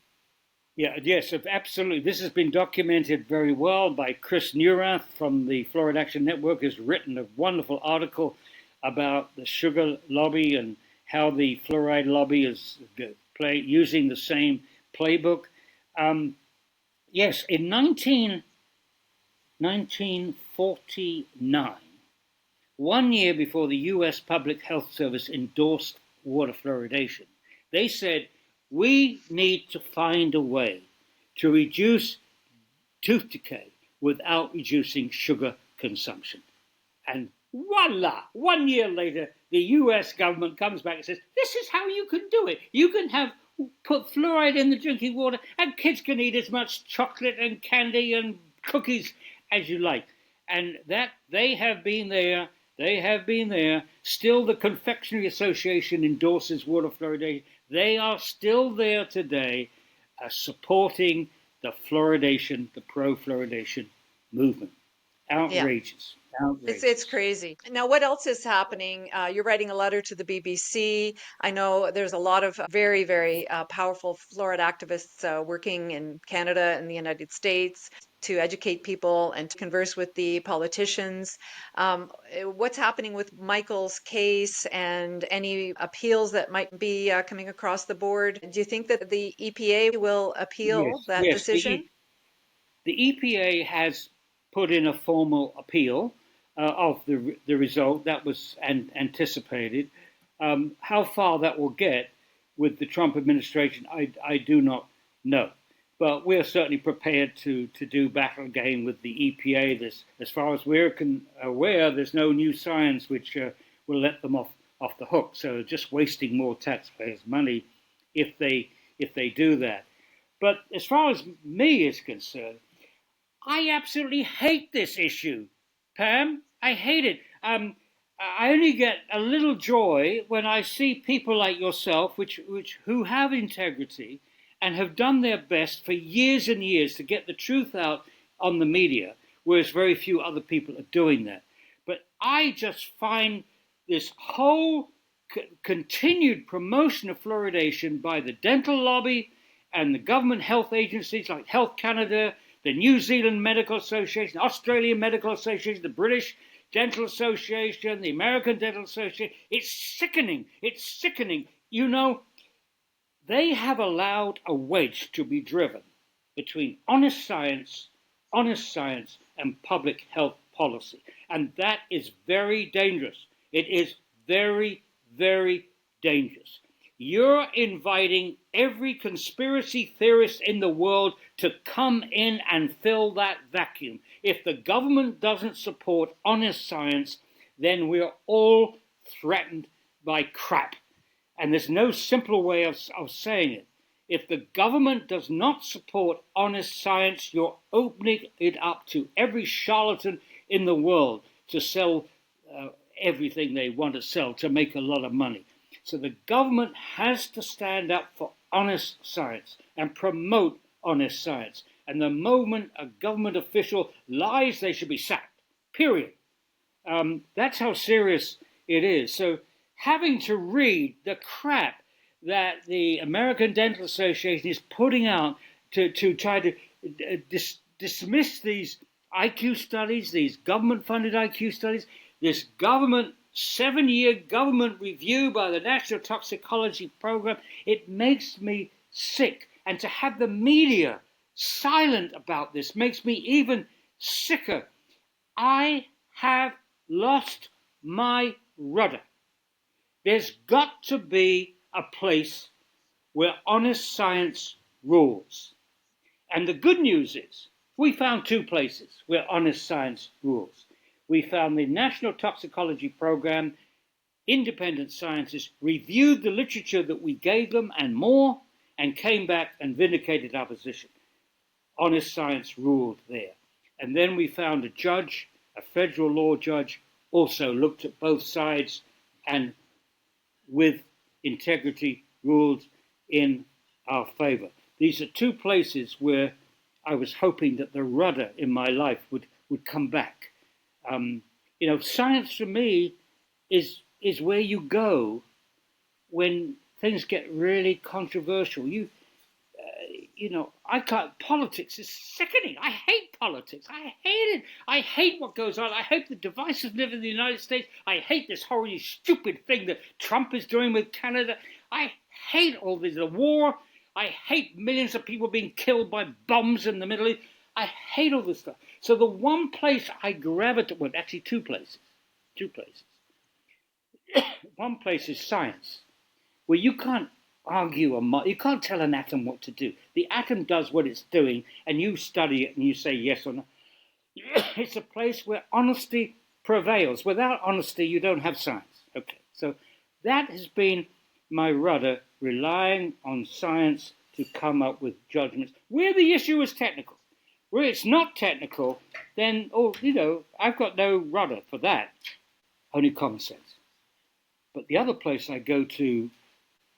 Yeah, yes, absolutely. This has been documented very well by Chris Neurath from the Fluoride Action Network, has written a wonderful article about the sugar lobby and how the fluoride lobby is using the same playbook. Yes, in 1949, 1 year before the U.S. Public Health Service endorsed water fluoridation, they said, we need to find a way to reduce tooth decay without reducing sugar consumption. And voila, 1 year later, the US government comes back and says, this is how you can do it. You can put fluoride in the drinking water and kids can eat as much chocolate and candy and cookies as you like. And that they have been there. Still, the Confectionery Association endorses water fluoridation. They are still there today supporting the fluoridation, the pro-fluoridation movement. Outrageous. Yeah. It's crazy. Now, what else is happening? You're writing a letter to the BBC. I know there's a lot of very, very powerful fluoride activists working in Canada and the United States to educate people and to converse with the politicians. What's happening with Michael's case and any appeals that might be coming across the board? Do you think that the EPA will appeal that decision? The EPA has put in a formal appeal of the result that was anticipated. How far that will get with the Trump administration, I do not know. But we're certainly prepared to do battle again with the EPA. As far as we're aware, there's no new science which will let them off the hook. So just wasting more taxpayers' money if they do that. But as far as me is concerned, I absolutely hate this issue, Pam. I hate it. I only get a little joy when I see people like yourself, who have integrity and have done their best for years and years to get the truth out on the media, whereas very few other people are doing that. But I just find this whole continued promotion of fluoridation by the dental lobby and the government health agencies like Health Canada, the New Zealand Medical Association, Australian Medical Association, the British Dental Association, the American Dental Association. It's sickening. It's sickening. You know, they have allowed a wedge to be driven between honest science, and public health policy. And that is very dangerous. It is very, very dangerous. You're inviting every conspiracy theorist in the world to come in and fill that vacuum. If the government doesn't support honest science, then we're all threatened by crap. And there's no simpler way of saying it. If the government does not support honest science, you're opening it up to every charlatan in the world to sell everything they want to sell to make a lot of money. So the government has to stand up for honest science and promote honest science. And the moment a government official lies, they should be sacked, period. That's how serious it is. So having to read the crap that the American Dental Association is putting out to try to dismiss these IQ studies, these government-funded IQ studies, this government 7-year government review by the National Toxicology Program, it makes me sick. And to have the media silent about this makes me even sicker. I have lost my rudder. There's got to be a place where honest science rules. And the good news is we found 2 places where honest science rules. We found the National Toxicology Program, independent scientists reviewed the literature that we gave them and more, and came back and vindicated our position. Honest science ruled there. And then we found a judge, a federal law judge, also looked at both sides and with integrity ruled in our favor. These are 2 places where I was hoping that the rudder in my life would come back. Science for me is where you go when things get really controversial. I can't. Politics is sickening. I hate politics. I hate it. I hate what goes on. I hate the divisiveness in the United States. I hate this horrible, stupid thing that Trump is doing with Canada. I hate all this. The war. I hate millions of people being killed by bombs in the Middle East. I hate all this stuff. So the one place I gravitate, well, actually 2 places. 2 places. One place is science, where you can't argue you can't tell an atom what to do. The atom does what it's doing, and you study it and you say yes or no. It's a place where honesty prevails. Without honesty, you don't have science. Okay, so that has been my rudder, relying on science to come up with judgments. Where the issue is technical. Where it's not technical, then, I've got no rudder for that. Only common sense. But the other place I go to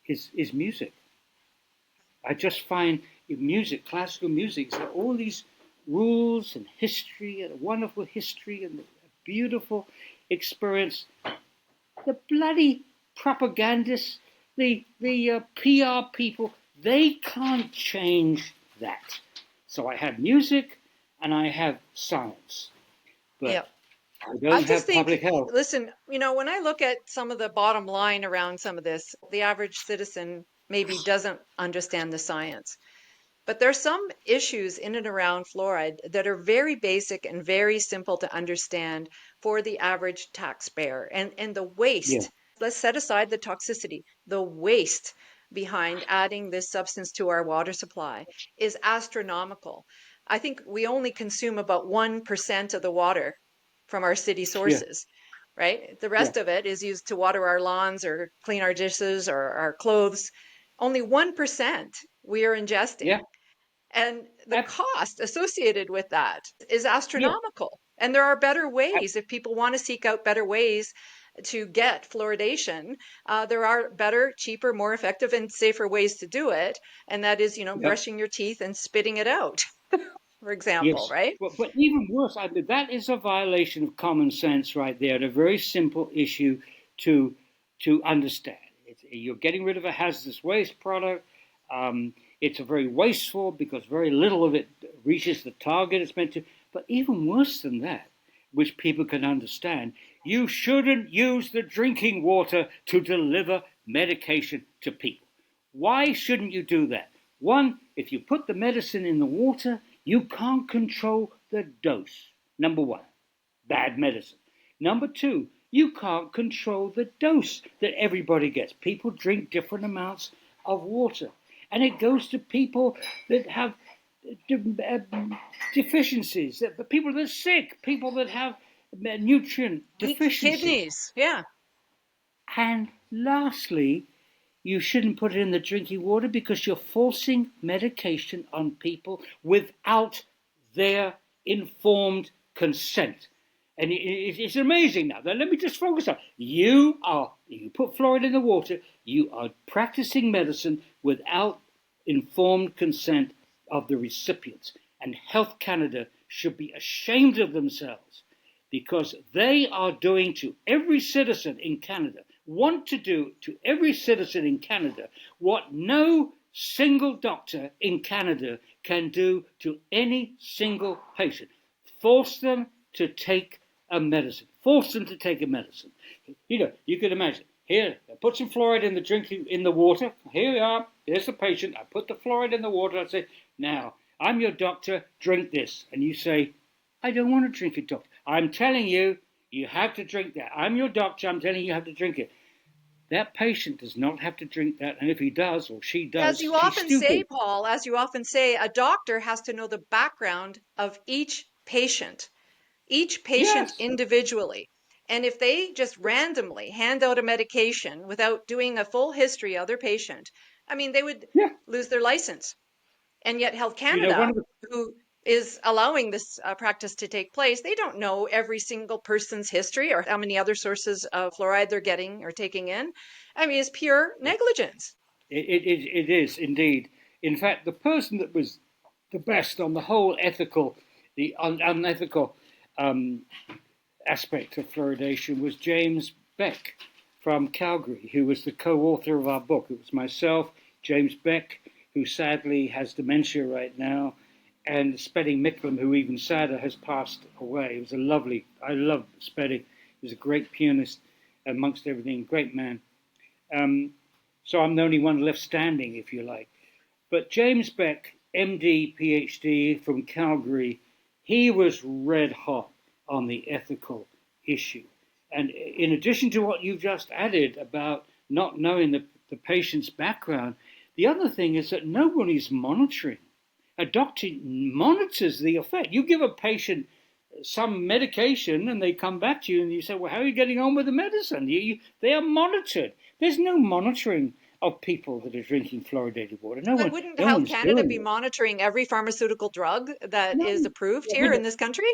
is music. I just find in music, classical music, there are all these rules and history, and a wonderful history, and a beautiful experience. The bloody propagandists, the PR people, they can't change that. So I have music and I have science. But Yep. I don't have public health. Listen, when I look at some of the bottom line around some of this, the average citizen maybe doesn't understand the science. But there's some issues in and around fluoride that are very basic and very simple to understand for the average taxpayer. And the waste, Yeah. let's set aside the toxicity, the waste behind adding this substance to our water supply is astronomical. I think we only consume about 1% of the water from our city sources, right? The rest of it is used to water our lawns or clean our dishes or our clothes. Only 1% we are ingesting. Yeah. And the cost associated with that is Yeah. astronomical. And there are better ways. If people want to seek out better ways to get fluoridation, there are better, cheaper, more effective, and safer ways to do it. And that is, brushing your teeth and spitting it out, for example, Yes. right? But even worse, that is a violation of common sense right there, and a very simple issue to understand. You're getting rid of a hazardous waste product. It's a very wasteful because very little of it reaches the target it's meant to. But even worse than that, which people can understand, you shouldn't use the drinking water to deliver medication to people. Why shouldn't you do that? One, if you put the medicine in the water, you can't control the dose. Number one, bad medicine. Number two, you can't control the dose that everybody gets. People drink different amounts of water. And it goes to people that have deficiencies, the people that are sick, people that have nutrient deficiencies. Kidneys, yeah. And lastly, you shouldn't put it in the drinking water because you're forcing medication on people without their informed consent. And it's amazing now. Now, let me just focus on you put fluoride in the water, you are practicing medicine without informed consent of the recipients. And Health Canada should be ashamed of themselves because they are doing to every citizen in Canada, want to do to every citizen in Canada what no single doctor in Canada can do to any single patient. Force them to take a medicine. Force them to take a medicine. You can imagine. Here, I put some fluoride in the drink in the water. Here we are. There's the patient. I put the fluoride in the water. I say, now, I'm your doctor. Drink this. And you say, I don't want to drink it, doctor. I'm telling you, you have to drink that. I'm your doctor. I'm telling you, you have to drink it. That patient does not have to drink that. And if he does or she does, As you she's often stupid. say, Paul, as you often say, a doctor has to know the background of each patient Yes. individually. And if they just randomly hand out a medication without doing a full history of their patient, I mean, they would Yeah. lose their license. And yet Health One Canada, of the who is allowing this practice to take place, they don't know every single person's history or how many other sources of fluoride they're getting or taking in. I mean, it's pure negligence. It is indeed. In fact, the person that was the best on the whole the unethical aspect of fluoridation was James Beck from Calgary, who was the co-author of our book. It was myself, James Beck, who sadly has dementia right now, and Spedding Micklem, who even sadder has passed away. It was I loved Spedding. He was a great pianist amongst everything, great man. So I'm the only one left standing, if you like. But James Beck, MD, PhD from Calgary, he was red hot on the ethical issue. And in addition to what you've just added about not knowing the patient's background, the other thing is that nobody's monitoring. A doctor monitors the effect. You give a patient some medication and they come back to you and you say, well, how are you getting on with the medicine? They are monitored. There's no monitoring of people that are drinking fluoridated water. No Wouldn't Health one's Canada doing be it. monitoring every pharmaceutical drug that No, is approved you here know, in this country?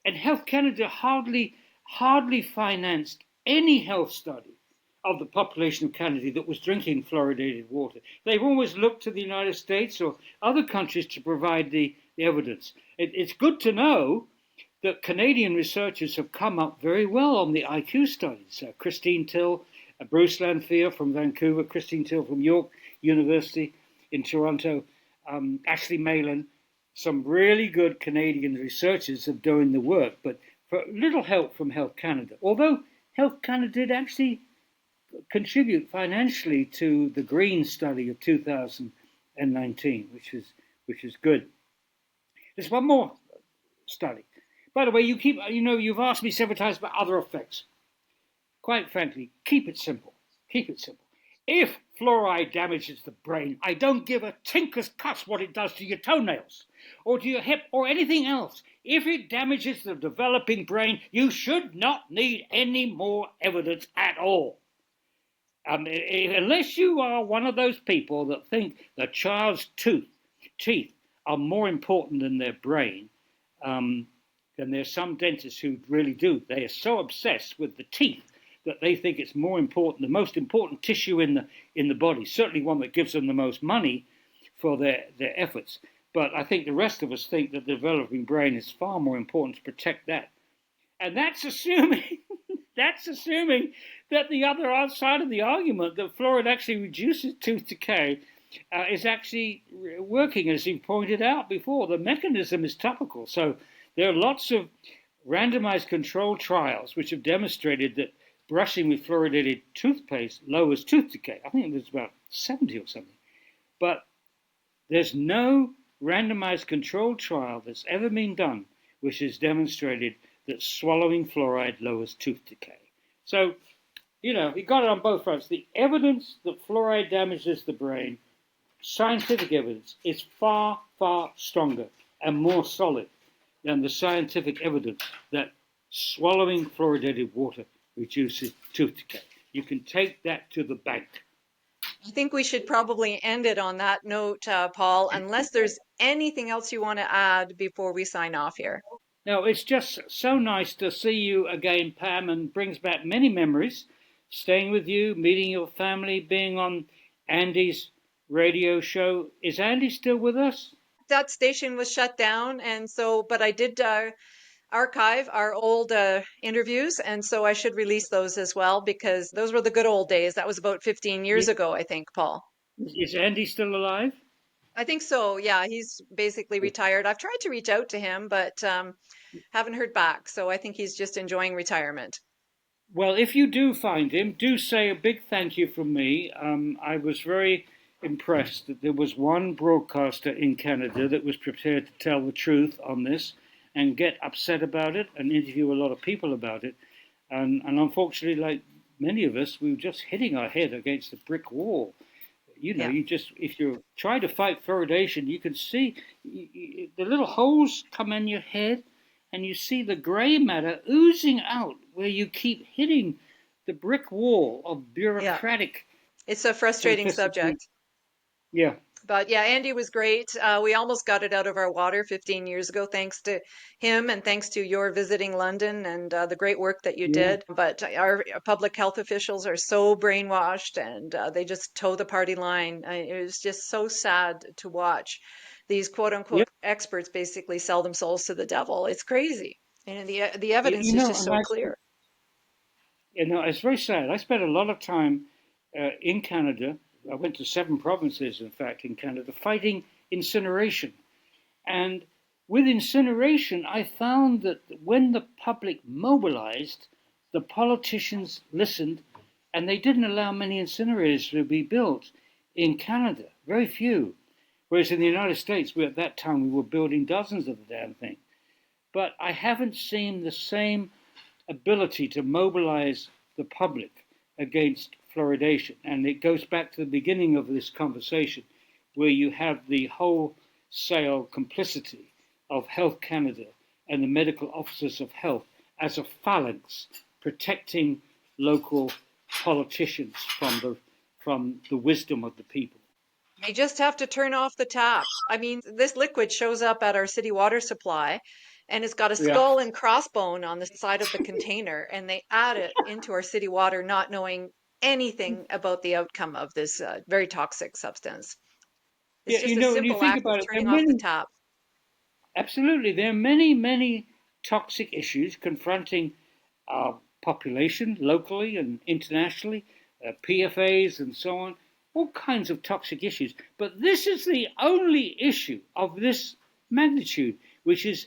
and Health Canada hardly financed any health study of the population of Canada that was drinking fluoridated water. They've always looked to the United States or other countries to provide the evidence. It's good to know that Canadian researchers have come up very well on the IQ studies. Christine Till, Bruce Lanphier from Vancouver, Christine Till from York University in Toronto, Ashley Malin, some really good Canadian researchers are doing the work, but for little help from Health Canada. Although Health Canada did actually contribute financially to the Green study of 2019, which is good. There's one more study. By the way, you've asked me several times about other effects. Quite frankly, keep it simple. Keep it simple. If fluoride damages the brain, I don't give a tinker's cuss what it does to your toenails or to your hip or anything else. If it damages the developing brain, you should not need any more evidence at all. Unless you are one of those people that think the child's teeth are more important than their brain, then there's some dentists who really do. They are so obsessed with the teeth that they think it's more important, the most important tissue in the body, certainly one that gives them the most money for their efforts. But I think the rest of us think that the developing brain is far more important to protect that. And that's assuming that the other side of the argument, that fluoride actually reduces tooth decay, is actually working, as you pointed out before. The mechanism is topical. So there are lots of randomized controlled trials which have demonstrated that brushing with fluoridated toothpaste lowers tooth decay. I think it was about 70 or something. But there's no randomized controlled trial that's ever been done which has demonstrated that swallowing fluoride lowers tooth decay. So, you got it on both fronts. The evidence that fluoride damages the brain, scientific evidence, is far, far stronger and more solid than the scientific evidence that swallowing fluoridated water reduces tooth decay. You can take that to the bank. I think we should probably end it on that note, Paul, unless there's anything else you want to add before we sign off here. No, it's just so nice to see you again, Pam, and brings back many memories. Staying with you, meeting your family, being on Andy's radio show. Is Andy still with us? That station was shut down, and so, but I did archive our old interviews, and so I should release those as well because those were the good old days. That was about 15 years ago, I think, Paul. Is Andy still alive? I think so. Yeah, he's basically retired. I've tried to reach out to him, but haven't heard back. So I think he's just enjoying retirement. Well, if you do find him, do say a big thank you from me. I was very impressed that there was one broadcaster in Canada that was prepared to tell the truth on this and get upset about it and interview a lot of people about it. And unfortunately, like many of us, we were just hitting our head against a brick wall. Yeah. You just, if you try to fight fluoridation, you can see the little holes come in your head and you see the gray matter oozing out where you keep hitting the brick wall of bureaucratic It's a frustrating simplicity. subject. Yeah. But yeah, Andy was great. We almost got it out of our water 15 years ago, thanks to him and thanks to your visiting London and the great work that you Yeah. did. But our public health officials are so brainwashed and they just toe the party line. It was just so sad to watch these quote Yeah. unquote experts basically sell them souls to the devil. It's crazy. And the You, evidence you is know, just and so I, clear. it's very sad. I spent a lot of time in Canada. I went to 7 provinces, in fact, in Canada, fighting incineration. And with incineration, I found that when the public mobilized, the politicians listened, and they didn't allow many incinerators to be built in Canada, very few. Whereas in the United States, at that time, we were building dozens of the damn thing. But I haven't seen the same ability to mobilize the public against fluoridation. And it goes back to the beginning of this conversation, where you have the wholesale complicity of Health Canada and the medical officers of health as a phalanx protecting local politicians from the wisdom of the people. They just have to turn off the tap. I mean, this liquid shows up at our city water supply and it's got a Yeah. skull and crossbone on the side of the container, and they add it into our city water, not knowing anything about the outcome of this very toxic substance. It's Yeah, just a when you simple think act of about it, turning off the tap. absolutely, there are many, many toxic issues confronting our population locally and internationally, PFAs and so on, all kinds of toxic issues. But this is the only issue of this magnitude which is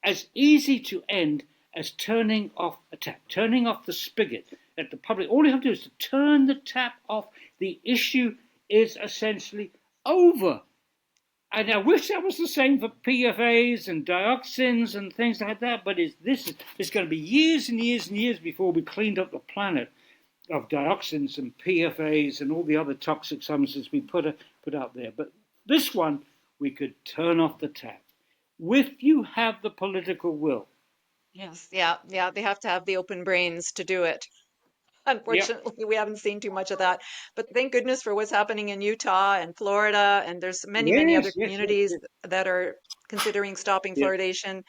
as easy to end as turning off a tap, turning off the spigot at the public. All you have to do is to turn the tap off. The issue is essentially over. And I wish that was the same for PFAs and dioxins and things like that, but it's going to be years and years and years before we cleaned up the planet of dioxins and PFAs and all the other toxic substances we put out there. But this one, we could turn off the tap if you have the political will. Yes, yeah, yeah. They have to have the open brains to do it. Yep. Unfortunately, we haven't seen too much of that. But thank goodness for what's happening in Utah and Florida, and there's many, many other Yes, yes, yes, communities yes. that are considering stopping Yeah. fluoridation.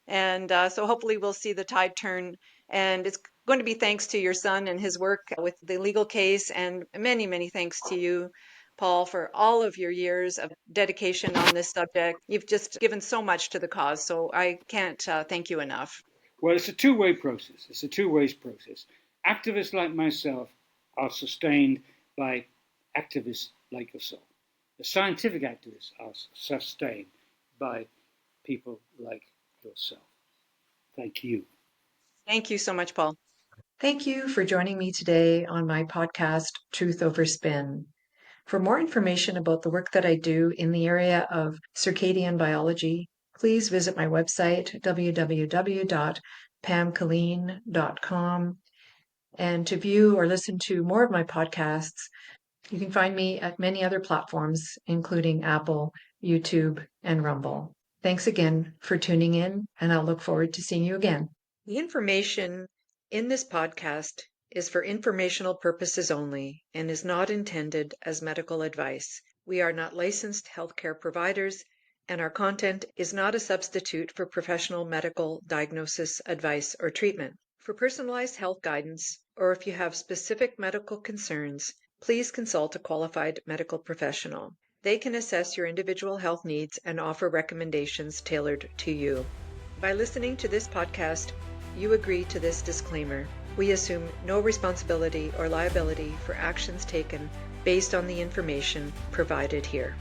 And so hopefully we'll see the tide turn. And it's going to be thanks to your son and his work with the legal case, and many, many thanks to you, Paul, for all of your years of dedication on this subject. You've just given so much to the cause, so I can't thank you enough. Well, it's a two-way process. It's a two-way process. Activists like myself are sustained by activists like yourself. The scientific activists are sustained by people like yourself. Thank you. Thank you so much, Paul. Thank you for joining me today on my podcast, Truth Over Spin. For more information about the work that I do in the area of circadian biology, please visit my website, www.pamkilleen.com. And to view or listen to more of my podcasts, you can find me at many other platforms, including Apple, YouTube, and Rumble. Thanks again for tuning in, and I'll look forward to seeing you again. The information in this podcast is for informational purposes only and is not intended as medical advice. We are not licensed healthcare providers and our content is not a substitute for professional medical diagnosis, advice, or treatment. For personalized health guidance, or if you have specific medical concerns, please consult a qualified medical professional. They can assess your individual health needs and offer recommendations tailored to you. By listening to this podcast, you agree to this disclaimer. We assume no responsibility or liability for actions taken based on the information provided here.